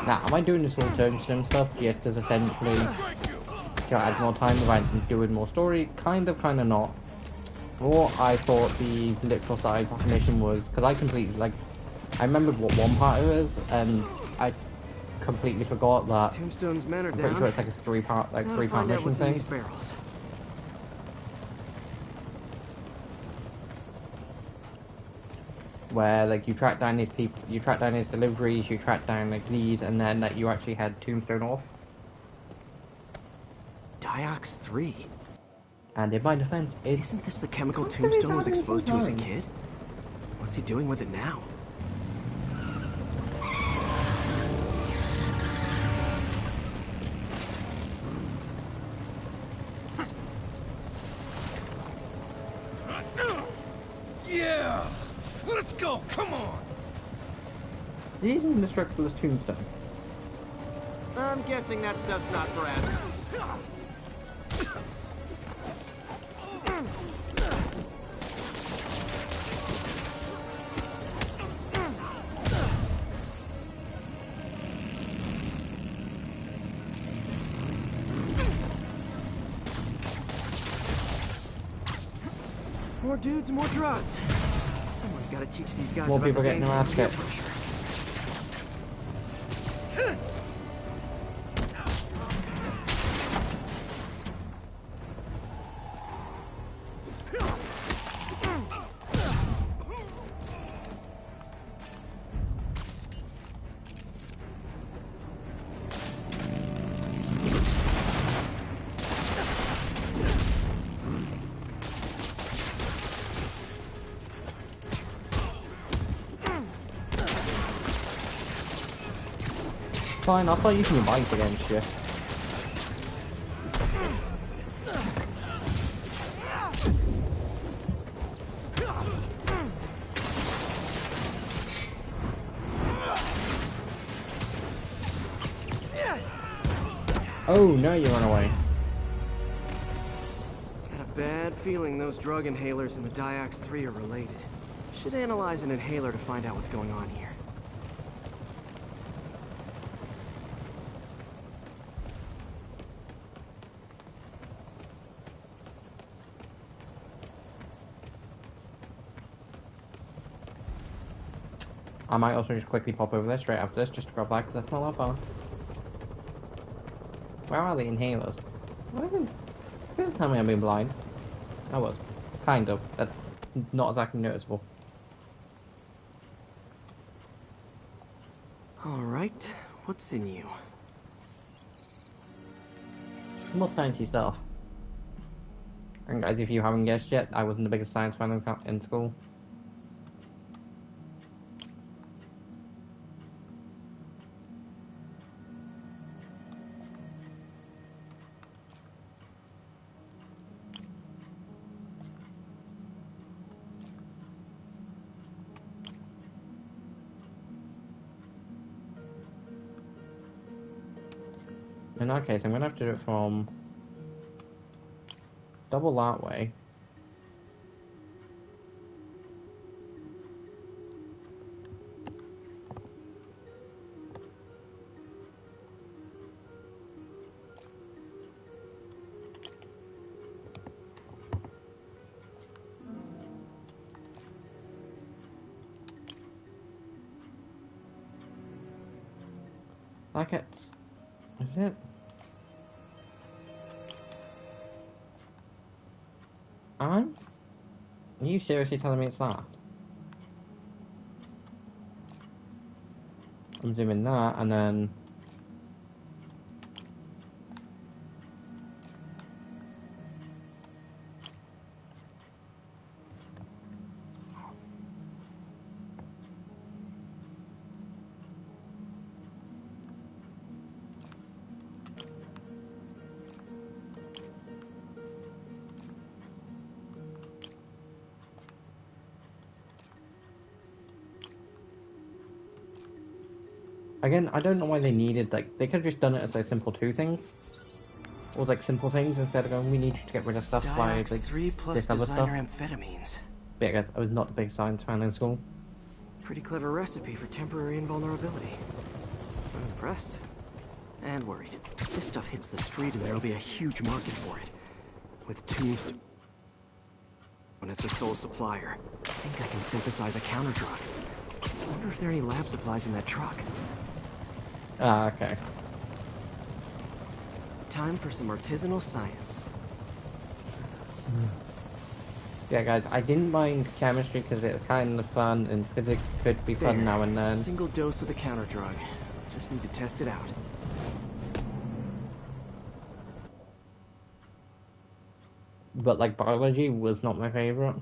Now, am I doing this all tombstone stuff just as essentially to add more time without doing more story? Kind of not. What I thought the literal side of the mission was, because I completely, like, I remembered what one part it was, and I completely forgot that. Tombstone's men are I'm pretty down. sure it's like a three-part Gotta mission find out what's in thing. these barrels. Where like you track down these people, you track down his deliveries, you track down like these, and then that you actually had Tombstone off. Diox 3. And in my defense, isn't this the chemical Tombstone was exposed to as a kid? What's he doing with it now? Let's go, come on! These indestructible tombstone. I'm guessing that stuff's not for Asgard. More dudes, more drugs. Someone's got to teach these guys More about people the getting their ass dangers of kicked. peer pressure. Fine, I'll start using the bike against you. Oh, no, you run away. Got a bad feeling those drug inhalers and the Dyax 3 are related. Should analyze an inhaler to find out what's going on here. I might also just quickly pop over there straight after this just to grab that because that's not that far. Where are the inhalers? Don't tell me I'm being blind. I was. Kind of. That's not exactly noticeable. Alright, what's in you? More sciencey stuff. And guys, if you haven't guessed yet, I wasn't the biggest science fan in school. In that case, I'm gonna have to do it from double that way. That gets... Is it? Are you seriously telling me it's that? I'm doing that and then... Again, I don't know why they needed, like, they could have just done it as a simple two thing. Or like simple things instead of going, we need you to get rid of stuff by like 3 plus this other stuff. designer amphetamines. But I guess I was not the big science fan in school. Pretty clever recipe for temporary invulnerability. I'm impressed. And worried. If this stuff hits the street, there'll be a huge market for it. With Tombstone as the sole supplier. I think I can synthesize a counter drug. I wonder if there are any lab supplies in that truck. Ah, okay. Time for some artisanal science. Yeah, guys, I didn't mind chemistry because it was kind of fun, and physics could be fun now and then. Single dose of the counter drug. Just need to test it out. But like biology was not my favorite.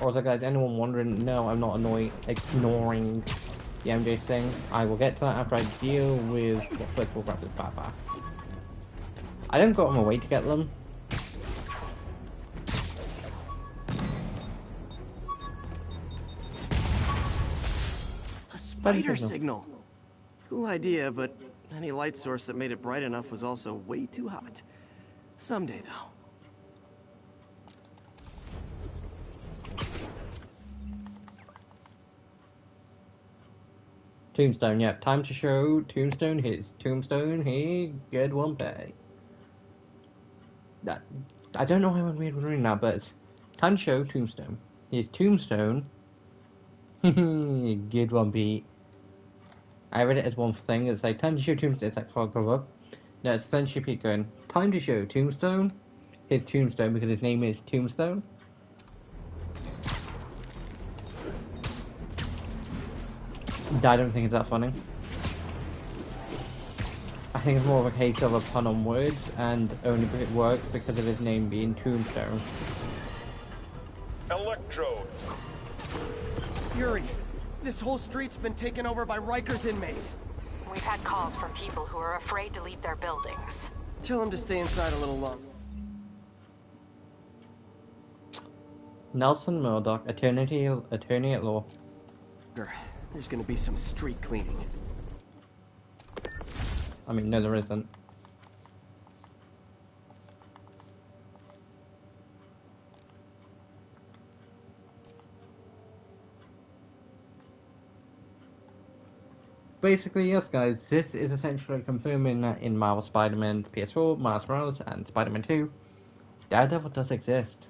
Also, guys, anyone wondering, no, I'm not ignoring the MJ thing. I will get to that after I deal with... Well, first we'll grab this backpack. I don't go on my way to get them. A spider signal. Cool idea, but any light source that made it bright enough was also way too hot. Someday, though. Tombstone, yeah. Time to show Tombstone his Tombstone. He good one pay. That I don't know why I'm reading that, but it's time to show Tombstone his Tombstone. Good one, Pete. I read it as one thing. It's like time to show Tombstone. It's like hard cover. No, it's essentially Pete going time to show Tombstone his Tombstone because his name is Tombstone. I don't think it's that funny. I think it's more of a case of a pun on words, and only it works because of his name being Tombstone. Electrode. Yuri, this whole street's been taken over by Rikers inmates. We've had calls from people who are afraid to leave their buildings. Tell them to stay inside a little longer. Nelson Murdoch, attorney at law. There's gonna be some street cleaning. I mean, no, there isn't. Basically, yes, guys, this is essentially confirming that in Marvel Spider-Man PS4, Miles Morales, and Spider-Man 2, Daredevil does exist.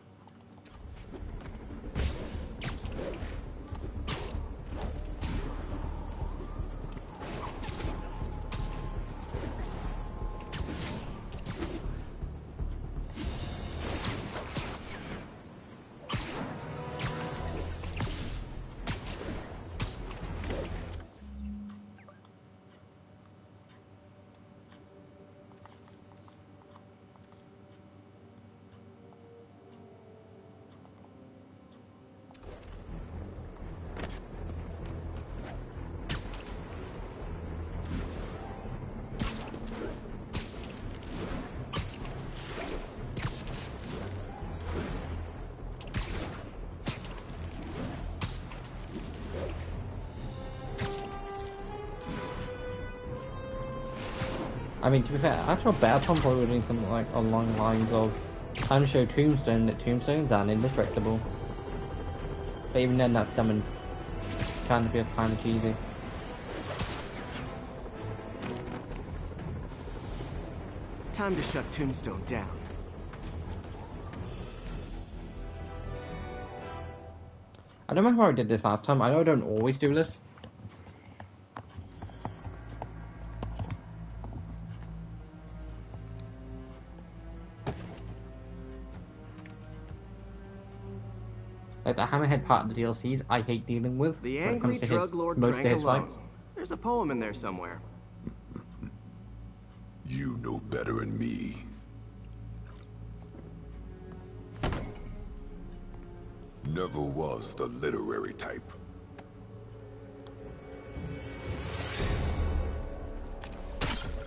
I mean, to be fair, actual Batman probably doing something like along the lines of time to show Tombstone that Tombstones are indestructible. But even then, that's coming kind of feels kind of cheesy. Time to shut Tombstone down. I don't remember how I did this last time. I know I don't always do this. Like the Hammerhead part of the DLCs, I hate dealing with. The when it angry comes to drug lord most drank days alone. fights. There's a poem in there somewhere. You know better than me. Never was the literary type.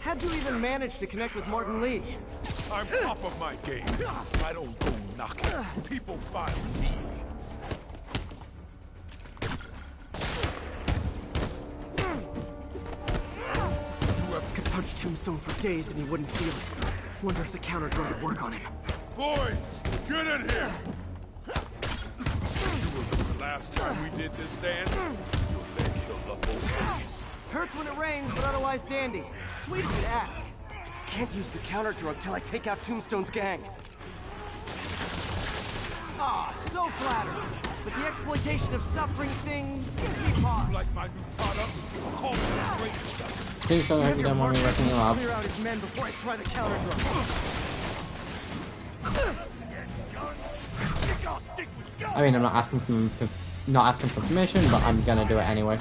How'd you even manage to connect with Martin Lee? I'm top of my game. I don't go knocking. People find me. Could punch Tombstone for days and he wouldn't feel it. Wonder if the counter drug would work on him. Boys, get in here! You remember the last time we did this dance? Your leg killed the whole thing. Hurts when it rains, but otherwise dandy. Sweet of you to ask. Can't use the counter drug till I take out Tombstone's gang. Ah, so flattering. But the exploitation of suffering thing gives me pause. Like my new product? Call me a great stuff. Please don't hope you don't want me wrecking your lab. Clear out his men before I try the counter drug. I mean, I'm not asking for permission, but I'm gonna do it anyway.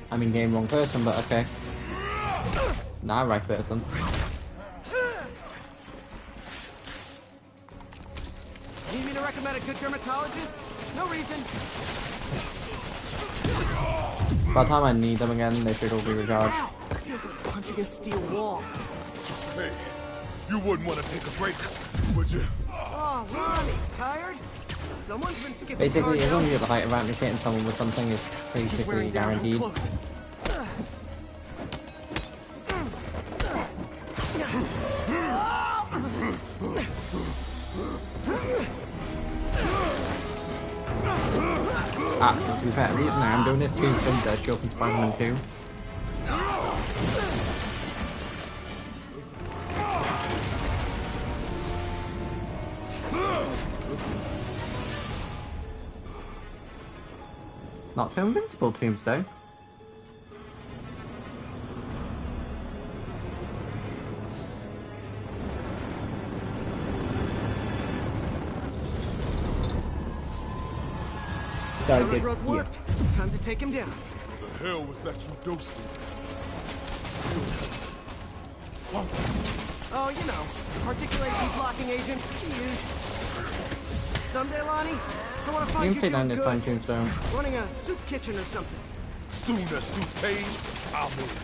I mean, game wrong person, but okay. Not right person. Need me to recommend a good dermatologist? No reason. By the time I need them again, they should all be recharged. Feels like punching a steel wall. Hey, you wouldn't want to take a break, would you? Oh, Lonnie, tired? Someone's been skipping Basically, as long as cardio. you're the height advantage, hitting someone with something is basically guaranteed. To be fair, the reason I'm doing this too is to show up in Spider-Man 2. Not so invincible, Tombstone. The drug worked. Time to take him down. What the hell was that you dosed me? Oh, you know, articulate blocking agent. Someday, Lonnie, I want to find You you can take down doing this good. fine Tombstone. Running a soup kitchen or something. Soon as soup pays, I'll move.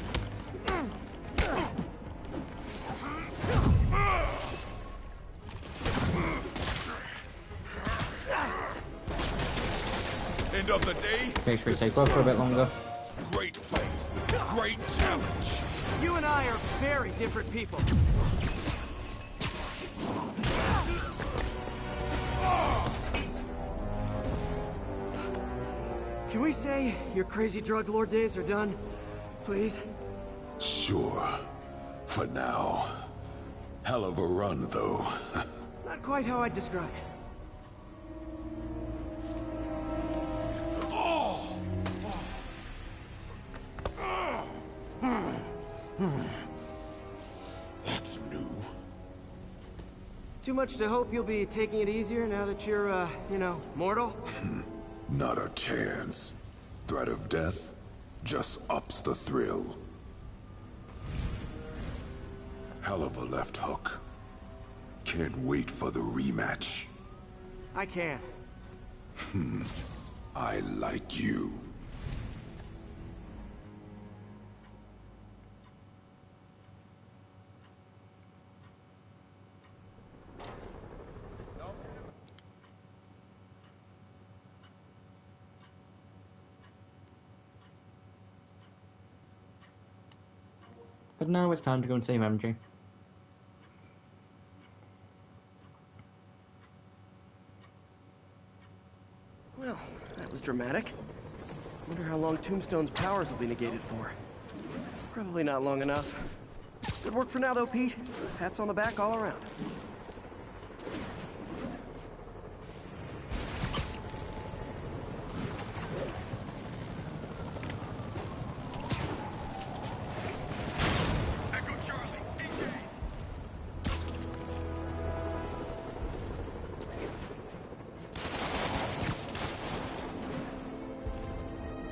End of the day, Make sure you take work for a bit longer. great fight, great challenge. You and I are very different people. Can we say your crazy drug lord days are done? Please? Sure. For now. Hell of a run, though. Not quite how I'd describe it. That's new. Too much to hope you'll be taking it easier now that you're, you know, mortal? Not a chance. Threat of death just ups the thrill. Hell of a left hook. Can't wait for the rematch. I can. I like you. But now it's time to go and save MJ. Well, that was dramatic. Wonder how long Tombstone's powers will be negated for. Probably not long enough. Good work for now, though, Pete. Pats on the back all around.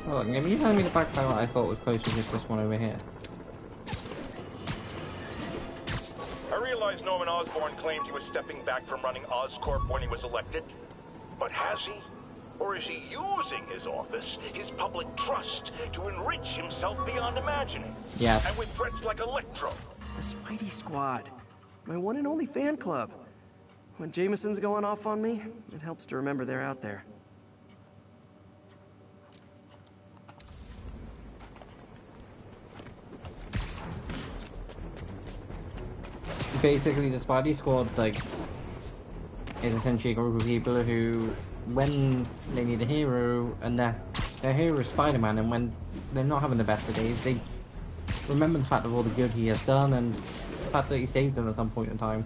Well, look, you telling me the backpack I thought was closer to this one over here. I realize Norman Osborn claimed he was stepping back from running Oscorp when he was elected. But has he? Or is he using his office, his public trust, to enrich himself beyond imagining? Yes. And with threats like Electro. The Spidey Squad. My one and only fan club. When Jameson's going off on me, it helps to remember they're out there. Basically, the Spidey Squad, like, is essentially a group of people who, when they need a hero, and their hero is Spider-Man, and when they're not having the best of days, they remember the fact of all the good he has done, and the fact that he saved them at some point in time.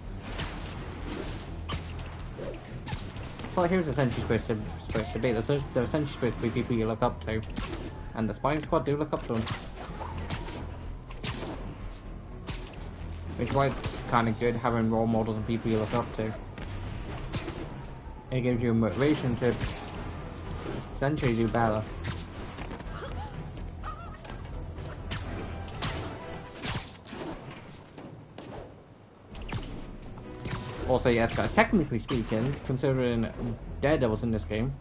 So heroes essentially supposed to be. They're essentially supposed to be people you look up to, and the Spidey Squad do look up to them. Which is why it's kind of good having role models and people you look up to. It gives you a motivation to essentially do better. Also, yes, guys, technically speaking, considering Daredevil's in this game,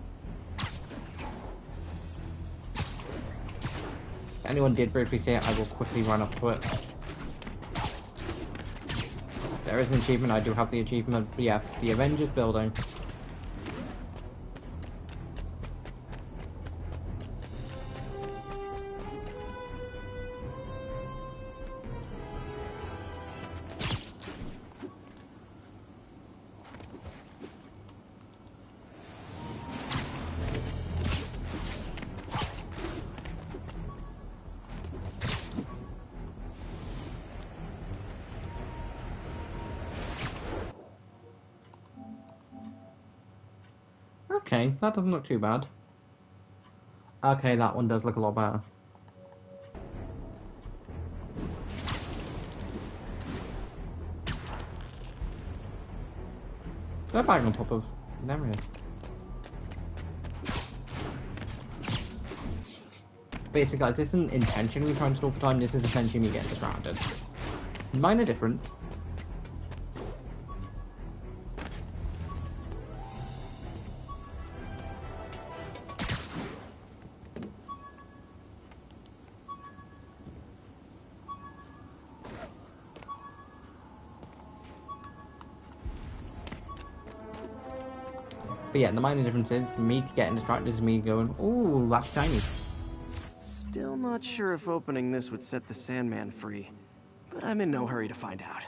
if anyone did briefly see it, I will quickly run up to it. There is an achievement, I do have the achievement, but yeah, the Avengers building. Okay, that doesn't look too bad. Okay, that one does look a lot better. They're back on top of... There it is. Basically, guys, this isn't intentionally trying to stall for time, this is essentially me getting distracted. Minor difference. But yeah, the minor difference is me getting distracted is me going, ooh, that's tiny. Still not sure if opening this would set the Sandman free, but I'm in no hurry to find out.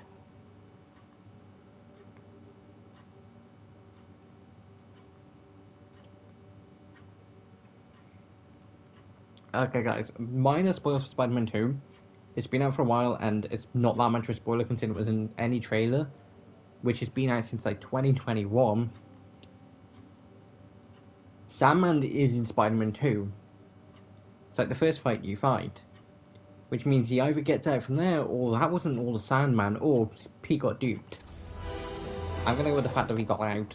Okay, guys, minor spoilers for Spider-Man 2. It's been out for a while, and it's not that much of a spoiler considering it was in any trailer, which has been out since like 2021. Sandman is in Spider-Man 2. It's like the first fight you fight. Which means he either gets out from there, or that wasn't all the Sandman, or he got duped. I'm gonna go with the fact that he got out.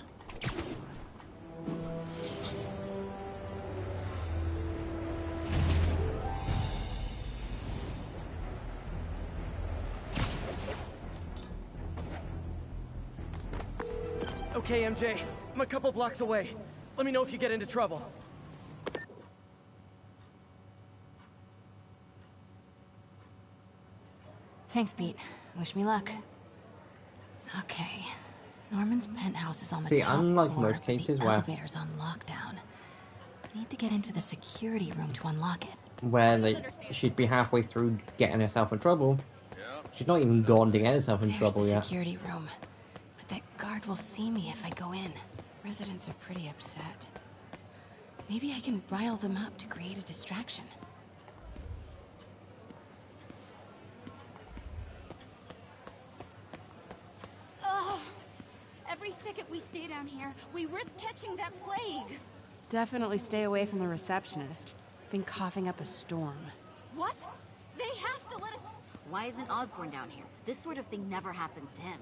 Okay, MJ, I'm a couple blocks away. Let me know if you get into trouble. Thanks, Pete. Wish me luck. Okay. Norman's penthouse is on the See, top unlike floor, most cases the where elevator's on lockdown. Need to get into the security room to unlock it. where she'd be halfway through getting herself in trouble. She's not even gone to get herself in There's trouble the yet. security room. But that guard will see me if I go in. Residents are pretty upset. Maybe I can rile them up to create a distraction. Ugh. Every second we stay down here, we risk catching that plague. Definitely stay away from the receptionist. Been coughing up a storm. What? They have to let us... Why isn't Osborn down here? This sort of thing never happens to him.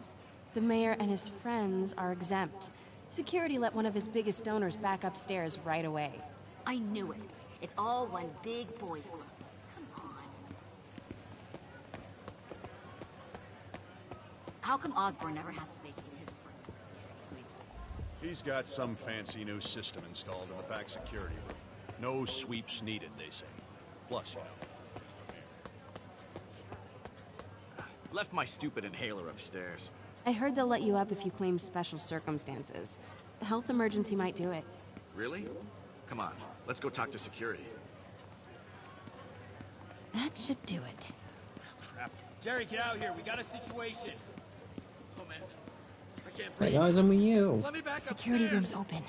The mayor and his friends are exempt. Security let one of his biggest donors back upstairs right away. I knew it. It's all one big boys club. Come on. How come Osborn never has to vacate his apartment? He's got some fancy new system installed in the back security room. No sweeps needed, they say. Plus, you know. Left my stupid inhaler upstairs. I heard they'll let you up if you claim special circumstances. The health emergency might do it. Really? Come on, let's go talk to security. That should do it. Crap. Jerry, get out here. We got a situation. Oh, man. I can't Hey breathe. guys, I'm with you. Let me back Security upstairs. room's open.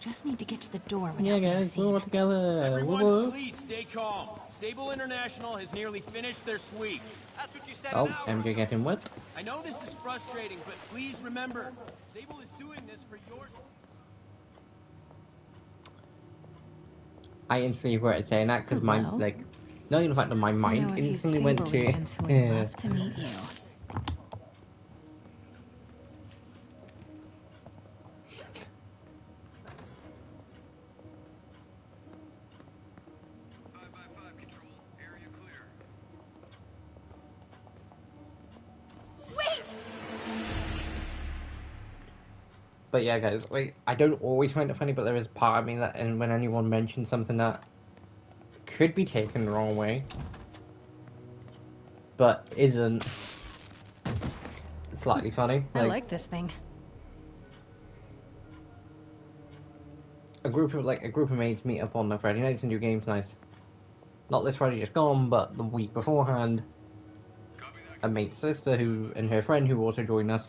Just need to get to the door without Yeah being guys, seen. we're all together. Everyone, Woo-woo. please stay calm. Sable International has nearly finished their sweep. That's what you said Oh, an hour MJ ago. getting wet. I know this is frustrating, but please remember, Sable is doing this for your... I instantly regretted saying that because my, Hello? like, not even the fact that my I know mind a few instantly went Sable to... agents who would love to meet you. Wait! But yeah, guys, like, I don't always find it funny, but there is part of me that, and when anyone mentions something that could be taken the wrong way, but isn't, slightly funny. I like this thing. A group of mates meet up on the Friday nights and do games nights. Not this Friday just gone, but the week beforehand. A mate's sister and her friend who also joined us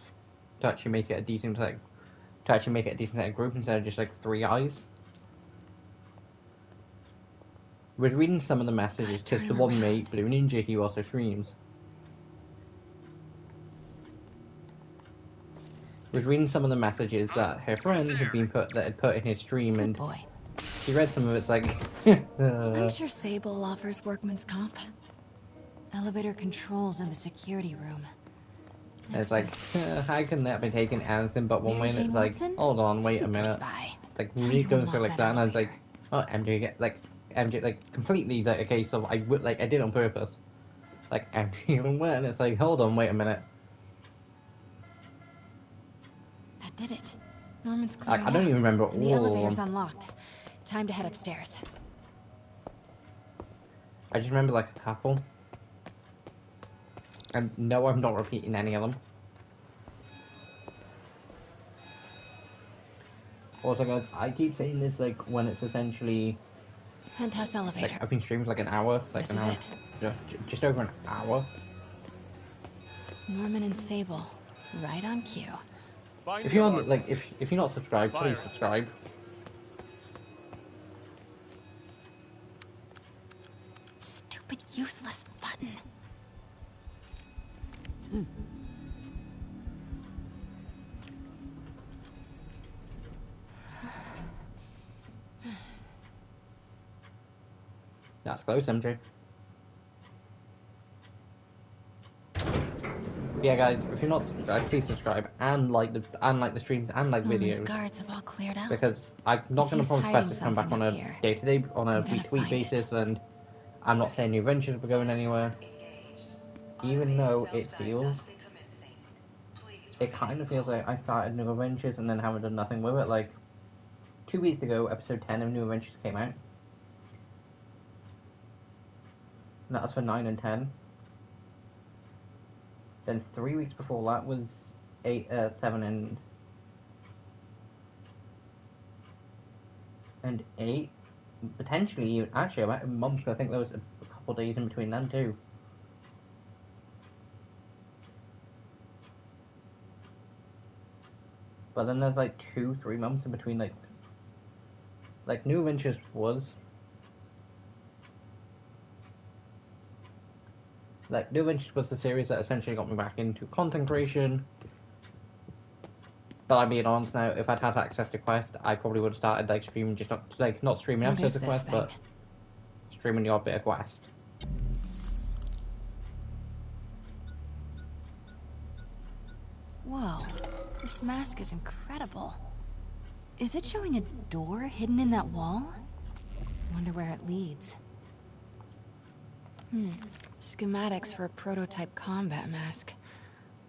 to actually make it a decent group instead of just like 3 eyes. Was reading some of the messages because the one mate, Blue Ninja, he also streams. Was reading some of the messages that her friend had put in his stream, and she read some of it. It's like, I'm sure Sable offers workman's comp. Elevator controls in the security room. It's like, how can that be taken anything but one way? And it's like, hold on, wait a minute. It's like really going through like that, and I was like, oh, MJ completely like a case of I did it on purpose. Like MJ even went, and it's like, hold on, wait a minute. That did it. Norman's clear. I don't even remember all the elevator's of them. unlocked. Time to head upstairs. I just remember like a couple. And no, I'm not repeating any of them. Also, guys, I keep saying this like when it's essentially Penthouse elevator. Like, I've been streaming for like an hour, just over an hour. Norman and Sable, right on cue. If you're on, like, if you're not subscribed, please subscribe. Stupid, useless button. That's close, MJ. Yeah, guys, if you're not subscribed, please subscribe and like the streams and like Norman's videos. guards have all cleared out. Because I'm not going to promise Quest to come back on a day-to-day, on a week-to-week basis, and I'm not saying New Ventures are going anywhere. Even though it kind of feels like I started New Adventures and then haven't done nothing with it. Like 2 weeks ago, episode 10 of New Adventures came out. And that was for 9 and 10. Then 3 weeks before that was 7 and 8. Potentially, actually, about a month. I think there was a couple of days in between them too. But then there's like 2-3 months in between, like New Adventures was. Like, New Adventures was the series that essentially got me back into content creation. But I'm being honest now, if I'd had access to Quest, I probably would have started, like, streaming, just not streaming episodes of Quest, but streaming the odd bit of Quest. Whoa, this mask is incredible. Is it showing a door hidden in that wall? Wonder where it leads. Schematics for a prototype combat mask.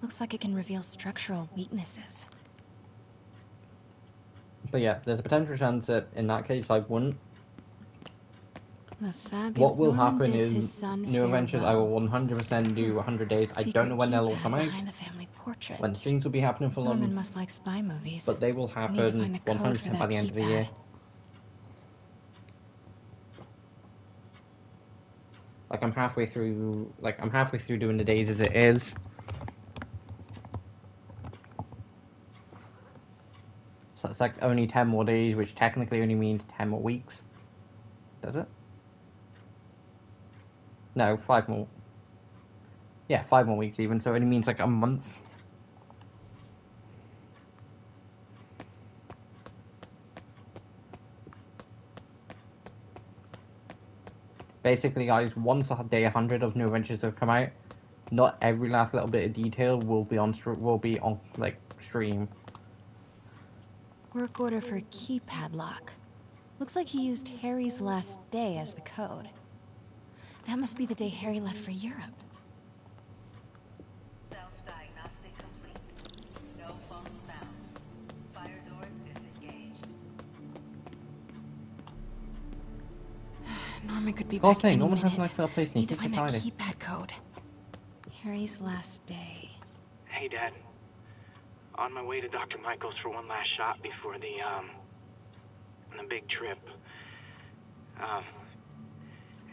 Looks like it can reveal structural weaknesses. But yeah, there's a potential chance that in that case I wouldn't. What will happen is New Adventures I will 100% do 100 days. I don't know when they'll all come out. When things will be happening for Norman London. must like spy movies. But they will happen 100% by the end of the year. Like I'm halfway through doing the days as it is. So it's like only 10 more days, which technically only means 10 more weeks. Does it? No, 5 more. Yeah, 5 more weeks even, so it only means like a month. Basically, guys, once day 100 of New Adventures have come out, not every last little bit of detail will be on like stream. Work order for a keypad lock. Looks like he used Harry's last day as the code. That must be the day Harry left for Europe. Self-diagnostic complete. No phones found. Fire door Norman could be God's back sake, any Norman has a minute. nice little place and Need he to keeps it find that tidy. keypad code. Harry's last day. Hey, Dad. On my way to Dr. Michael's for one last shot before the big trip.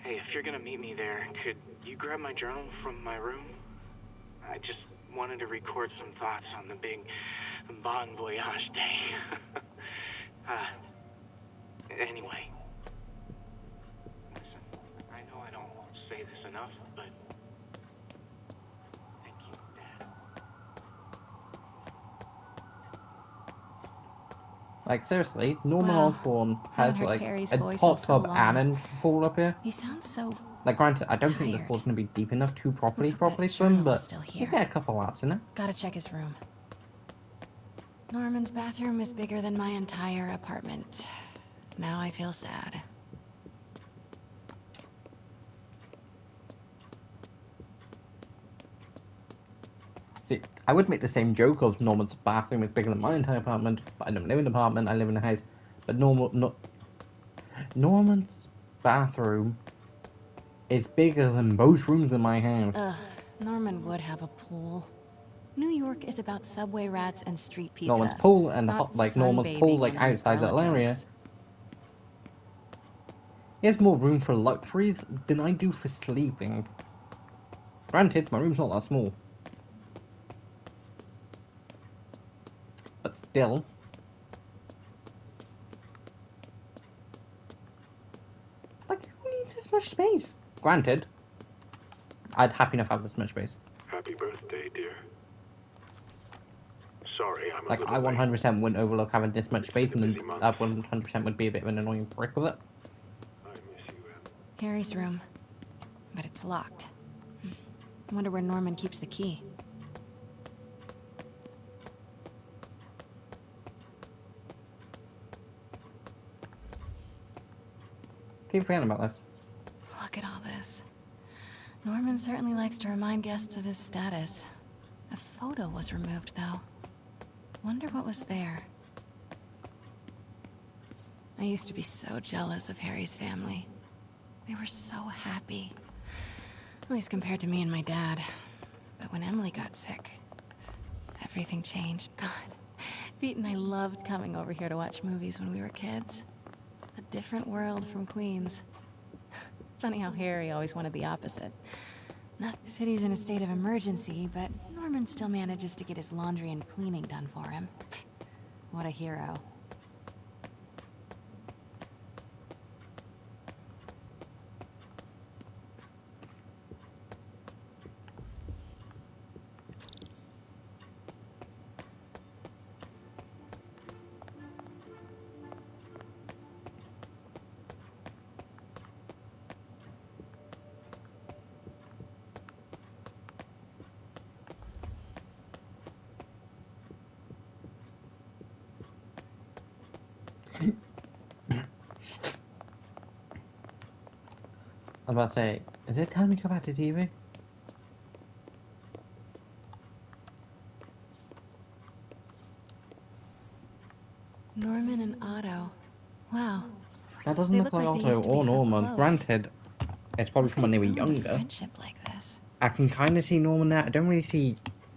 Hey, if you're gonna meet me there, could you grab my journal from my room? I just wanted to record some thoughts on the big Bon Voyage day. Anyway. Listen, I know I don't say this enough, but thank you, Dad. Like, seriously, Norman Wow. Osborn Haven't has, heard like, Harry's a voice in hot so tub long. and a pool up here. He sounds so... Like, granted, I don't think this tired. pool's going to be deep enough to properly Let's hope that swim, journal but is still we'll here. get a couple laps in it. Gotta check his room. Norman's bathroom is bigger than my entire apartment. Now I feel sad. See, I would make the same joke of Norman's bathroom is bigger than my entire apartment, but I don't live in an apartment, I live in a house. But Norman's bathroom is bigger than most rooms in my house. Ugh, Norman would have a pool. New York is about subway rats and street pizza. Norman's pool and not Norman's pool, sunbathing like, and outside that umbrella area. drinks. He has more room for luxuries than I do for sleeping. Granted, my room's not that small. But still. Like, who needs this much space? Granted, I'd happy enough have this much space. Happy birthday, dear. Sorry, I'm Like, I 100% wouldn't overlook having this much space, and then that 100% would be a bit of an annoying brick with it. Harry's room. But it's locked. I wonder where Norman keeps the key. Keep forgetting about this. Look at all this. Norman certainly likes to remind guests of his status. The photo was removed, though. Wonder what was there. I used to be so jealous of Harry's family. They were so happy. At least compared to me and my dad. But when Emily got sick, everything changed. God, Pete and I loved coming over here to watch movies when we were kids. A different world from Queens. Funny how Harry always wanted the opposite. Not the city's in a state of emergency, but Norman still manages to get his laundry and cleaning done for him. What a hero. I was about to say, is it telling me to go back to TV? Norman and Otto. Wow. That doesn't They look like they Otto used to be or so Norman. close. Granted, it's probably from when they were Ruined a younger. friendship like this. I can kind of see Norman there. I don't really see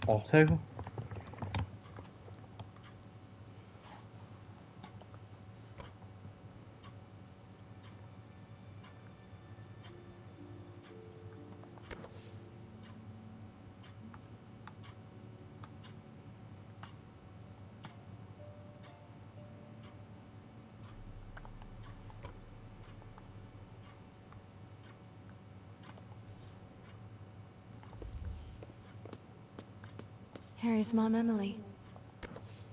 Otto. Harry's mom, Emily.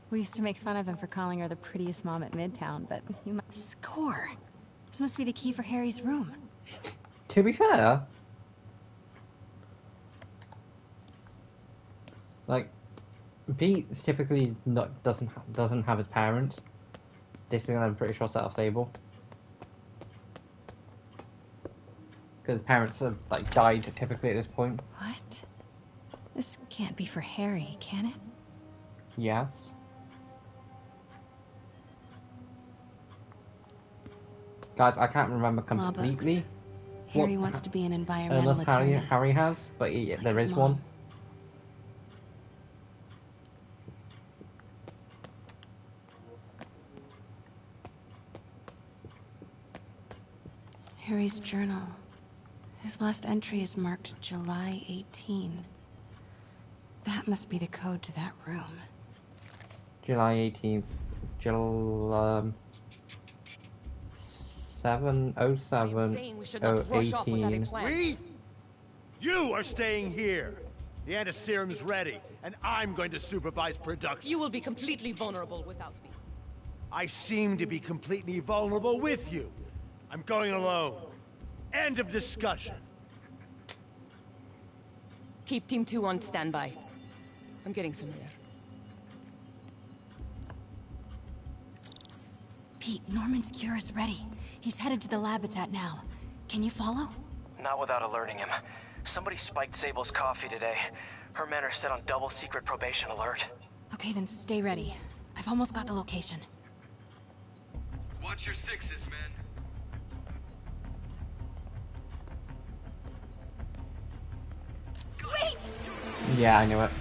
We used to make fun of him for calling her the prettiest mom at Midtown, but you might... Score! This must be the key for Harry's room. To be fair, like, Pete typically doesn't have his parents. This thing I'm pretty sure set off stable. Because parents have, like, died typically at this point. What? This can't be for Harry, can it? Yes. Guys, I can't remember completely. Harry wants to be an environmental unless attorney. Harry has, but there his is mom. one. Harry's journal. His last entry is marked July 18. That must be the code to that room. July 18th. 707 018. We? You are staying here. The antiserum's ready, and I'm going to supervise production. You will be completely vulnerable without me. I seem to be completely vulnerable with you. I'm going alone. End of discussion. Keep Team 2 on standby. I'm getting some air. Pete, Norman's cure is ready. He's headed to the lab it's at now. Can you follow? Not without alerting him. Somebody spiked Sable's coffee today. Her men are set on double secret probation alert. Okay, then stay ready. I've almost got the location. Watch your sixes, man. Wait! Yeah, I knew it.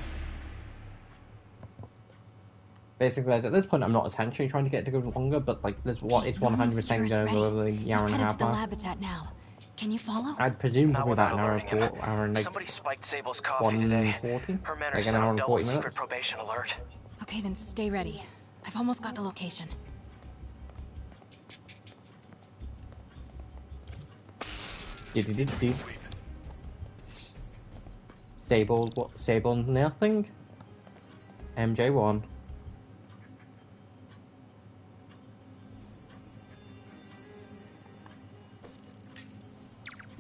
Basically, at this point, I'm not essentially trying to get it to go longer, but like, this what it's 100% going to go over the hour and a half The mark. lab it's at now. Can you follow? I'd presume probably about an hour alerting him. hour and like Somebody spiked Sable's coffee today. 140, Her men are like an set hour on and double 40 secret minutes. probation alert. Okay, then stay ready. I've almost got the location. Sable, what? Sable nothing? MJ1.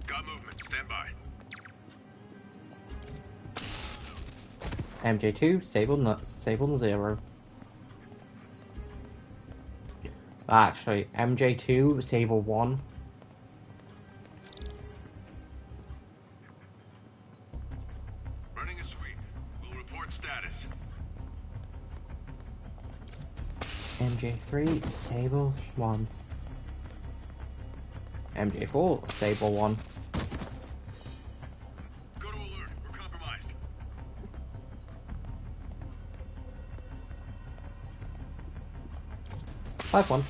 Got movement. Stand by. MJ2, Sable 0. Actually, MJ2, Sable 1. Running a sweep. We'll report status. MJ3, Sable 1. MJ4, Sable 1. Go to alert. We're compromised. 5-1.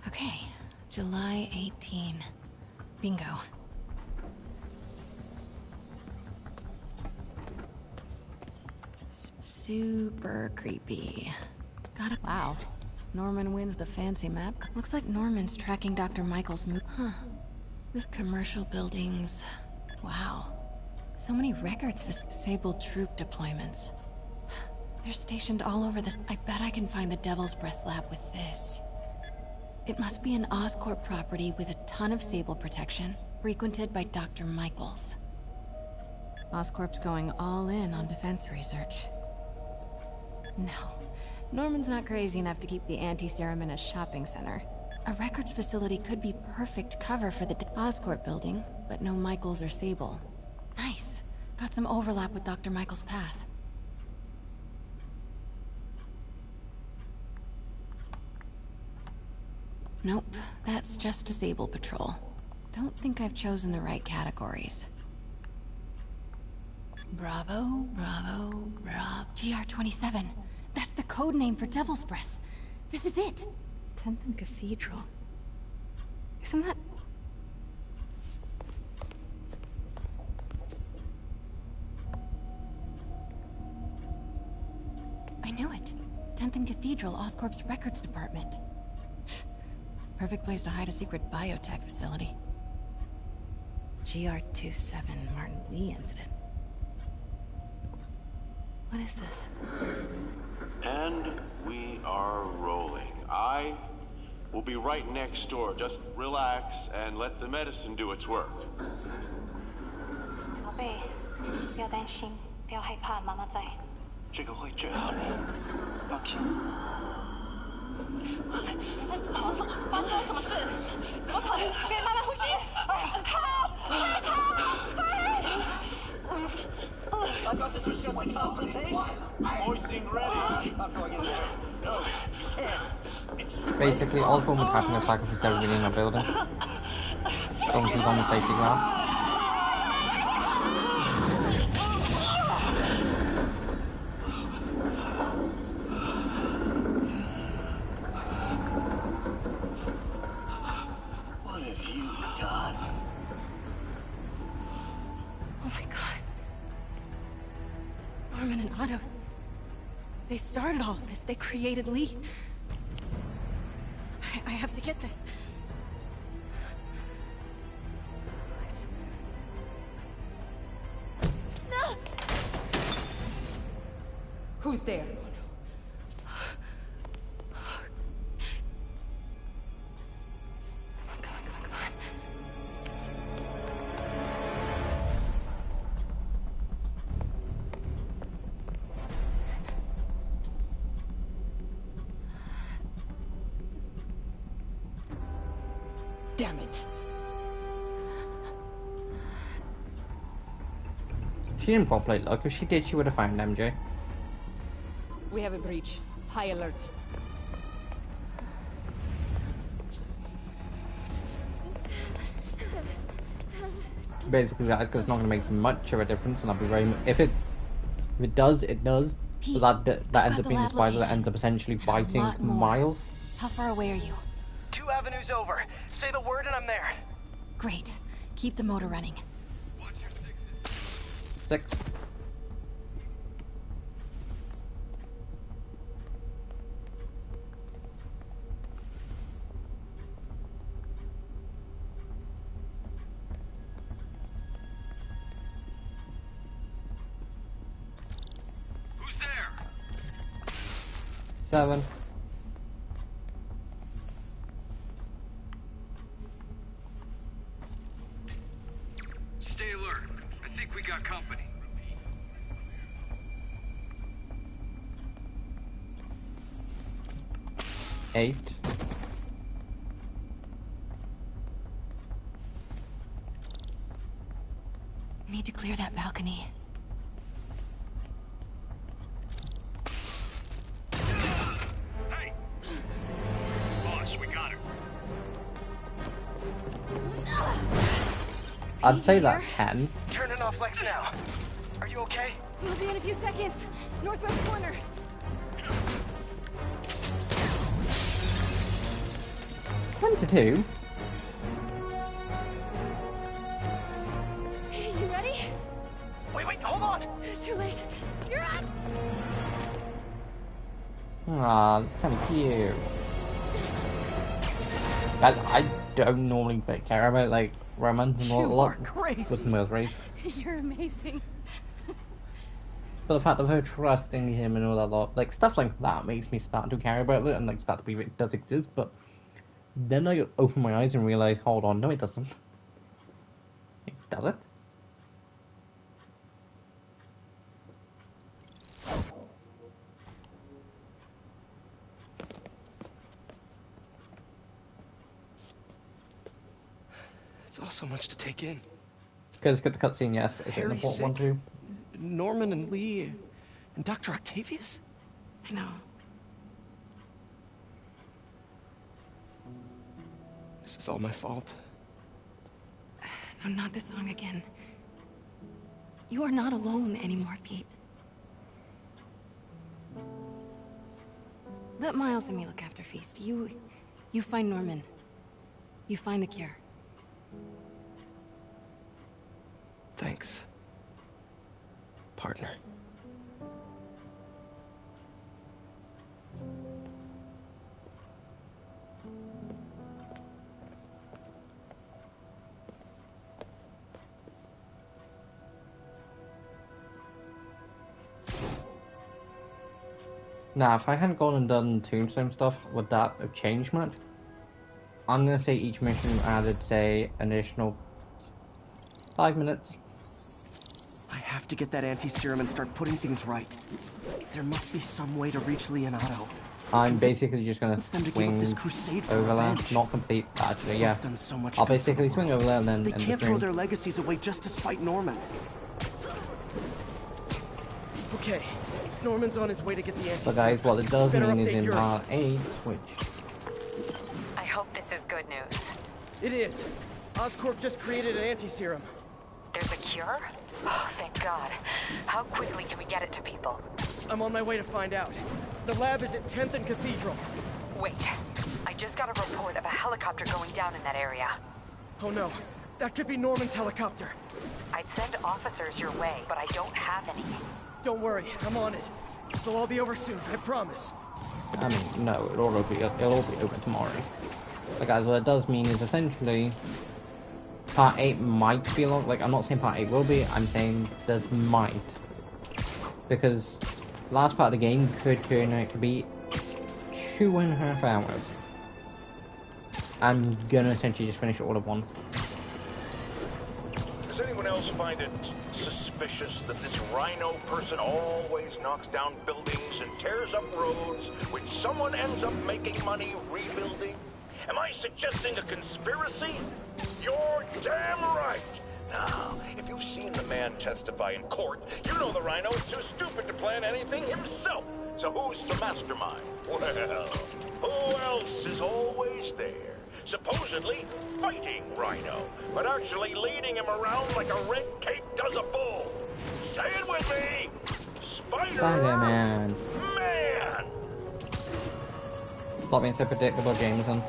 Okay, July 18. Bingo. Super creepy. Got it. Wow. Norman wins the fancy map. Looks like Norman's tracking Dr. Michael's move. Huh. This commercial buildings. Wow. So many records for Sable troop deployments. They're stationed all over this. I bet I can find the Devil's Breath lab with this. It must be an Oscorp property with a ton of Sable protection, frequented by Dr. Michaels. Oscorp's going all in on defense research. No, Norman's not crazy enough to keep the anti-serum in a shopping center. A records facility could be perfect cover for the Oscorp building, but no Michaels or Sable. Nice. Got some overlap with Dr. Michaels' path. Nope, that's just a Sable patrol. Don't think I've chosen the right categories. Bravo, Bravo, Bravo. GR27. That's the code name for Devil's Breath. This is it. 10th and Cathedral. Isn't that... I knew it. 10th and Cathedral, Oscorp's records department. Perfect place to hide a secret biotech facility. GR27 Martin Lee incident. What is this? And we are rolling. I will be right next door. Just relax and let the medicine do its work. 宝贝，不要担心，不要害怕，妈妈在。这个会治好你，放心。发生了什么事？怎么可能？别慢慢呼吸。好，快！ I thought this was just a consultation. Hoisting ready. How do I get there? No, you can't. Basically, Osborn would happen if sacrifice everybody in a building. Don't keep on the safety glass. What have you done? Oh my god. Norman and Otto. They started all of this. They created Lee. I have to get this. No! Who's there? Damn it. She didn't properly look. If she did, she would have found MJ. We have a breach. High alert. Basically, that is because it's not going to make much of a difference, and I'll be very. If it does, it does. But that ends up being the spider that ends up essentially biting Miles. How far away are you? 2 avenues over. Say the word and I'm there. Great. Keep the motor running. 6. Who's there? 7. Stay alert. I think we got company. 8. Need to clear that balcony. Hey! Boss, we got her. I'd say that's 10. Turning off Lex now. Are you okay? We'll be in a few seconds. Northwest corner. 22. You ready? Wait, hold on! Too late. You're up! Aw, that's kind of cute. Guys, I don't normally care about, like, romance and all You a lot are crazy. with Mills Race. You're amazing. But the fact of her trusting him and all that lot, like, stuff like that makes me start to care about it and, like, start to believe it does exist, but then I open my eyes and realize, hold on, no it doesn't. Does it? It's all so much to take in. Because the cutscene, yes, but is it an Harry's important one sick. too? Norman and Lee and Dr. Octavius? I know. This is all my fault. No, not the song again. You are not alone anymore, Pete. Let Miles and me look after Feast. You find Norman. You find the cure. Thanks, partner. Now, if I hadn't gone and done Tombstone stuff, would that have changed much? I'm gonna say each mission added, say, an additional 5 minutes. I have to get that anti-serum and start putting things right. There must be some way to reach Leonardo. I'm basically just gonna them to give swing up this crusade for over there, revenge. not complete, actually, yeah. They've done so much I'll good for basically the swing over there and then They end the can't throw stream. their legacies away just to spite Norman. Okay, Norman's on his way to get the anti-serum. So guys, what it does Better mean is update in your- part 8, which... I hope this is good news. It is. Oscorp just created an anti-serum. There's a cure? Oh, thank God. How quickly can we get it to people? I'm on my way to find out. The lab is at 10th and Cathedral. Wait. I just got a report of a helicopter going down in that area. Oh no. That could be Norman's helicopter. I'd send officers your way, but I don't have any. Don't worry, I'm on it. This'll all be over soon, I promise. I mean, no, it'll all be over tomorrow. But guys, what it does mean is essentially... Part 8 might be long, like, I'm not saying part 8 will be, I'm saying there's might. Because last part of the game could turn out to be 2.5 hours. I'm gonna essentially just finish it all at once. Does anyone else find it suspicious that this Rhino person always knocks down buildings and tears up roads, which someone ends up making money rebuilding? Am I suggesting a conspiracy? You're damn right! Now, if you've seen the man testify in court, you know the Rhino is too stupid to plan anything himself. So who's the mastermind? Well, who else is always there? Supposedly fighting Rhino, but actually leading him around like a red cape does a bull. Say it with me! Spider-Man. Man! Stop being so predictable, Jameson.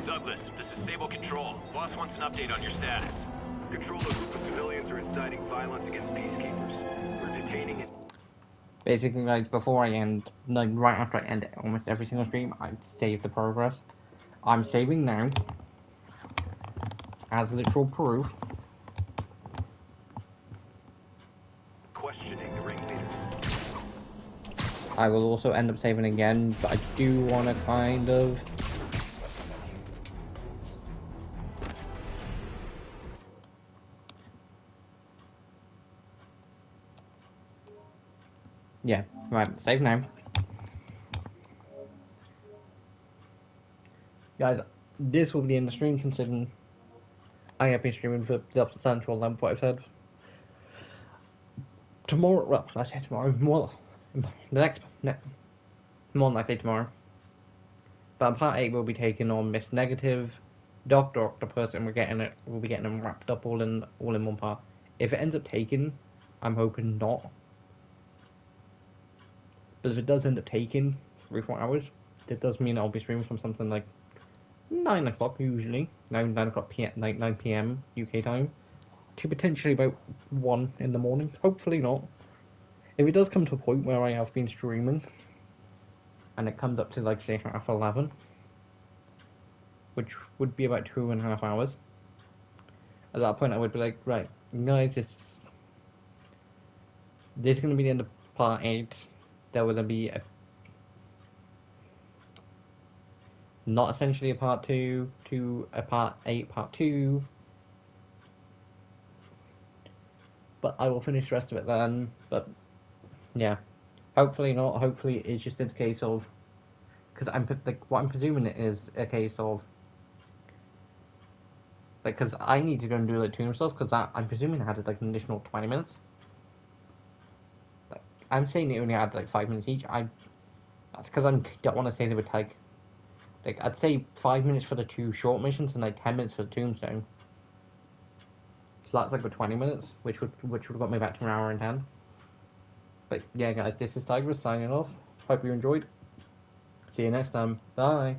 Douglas, this is Stable Control. Boss wants an update on your status. Control, a group of civilians are inciting violence against peacekeepers. We're detaining it. Basically, guys, before I end, like, right after I end almost every single stream, I save the progress. I'm saving now. As literal proof. Questioning the ring leader. I will also end up saving again, but I do want to kind of... Yeah, right, save now. Guys, this will be the end of the stream, considering I have been streaming for the substantial length of what I've said. Tomorrow, well, I say tomorrow, more, more than likely tomorrow. But part 8 will be taking on Miss Negative, Dr. Octopus, and we'll be getting them wrapped up all in one part. If it ends up taking, I'm hoping not. But if it does end up taking 3-4 hours, that does mean I'll be streaming from something like 9 o'clock usually, 9 o'clock p.m. 9 p.m. UK time, to potentially about 1 in the morning. Hopefully not. If it does come to a point where I have been streaming, and it comes up to like say half 11, which would be about 2.5 hours, at that point I would be like, right, guys, this is going to be the end of part 8. There will be not essentially a part 2 to a part 8, part 2. But I will finish the rest of it then. But yeah, hopefully not. Hopefully it's just a case of, because what I'm presuming it is a case of, like, because I need to go and do like tune stuff, because I'm presuming I had like an additional 20 minutes. I'm saying it only had like 5 minutes each. That's because I don't want to say they would take. Like, I'd say 5 minutes for the 2 short missions and like 10 minutes for the tombstone. So that's like 20 minutes, which would have got me back to 1 hour and 10. But yeah, guys, this is Tigress signing off. Hope you enjoyed. See you next time. Bye.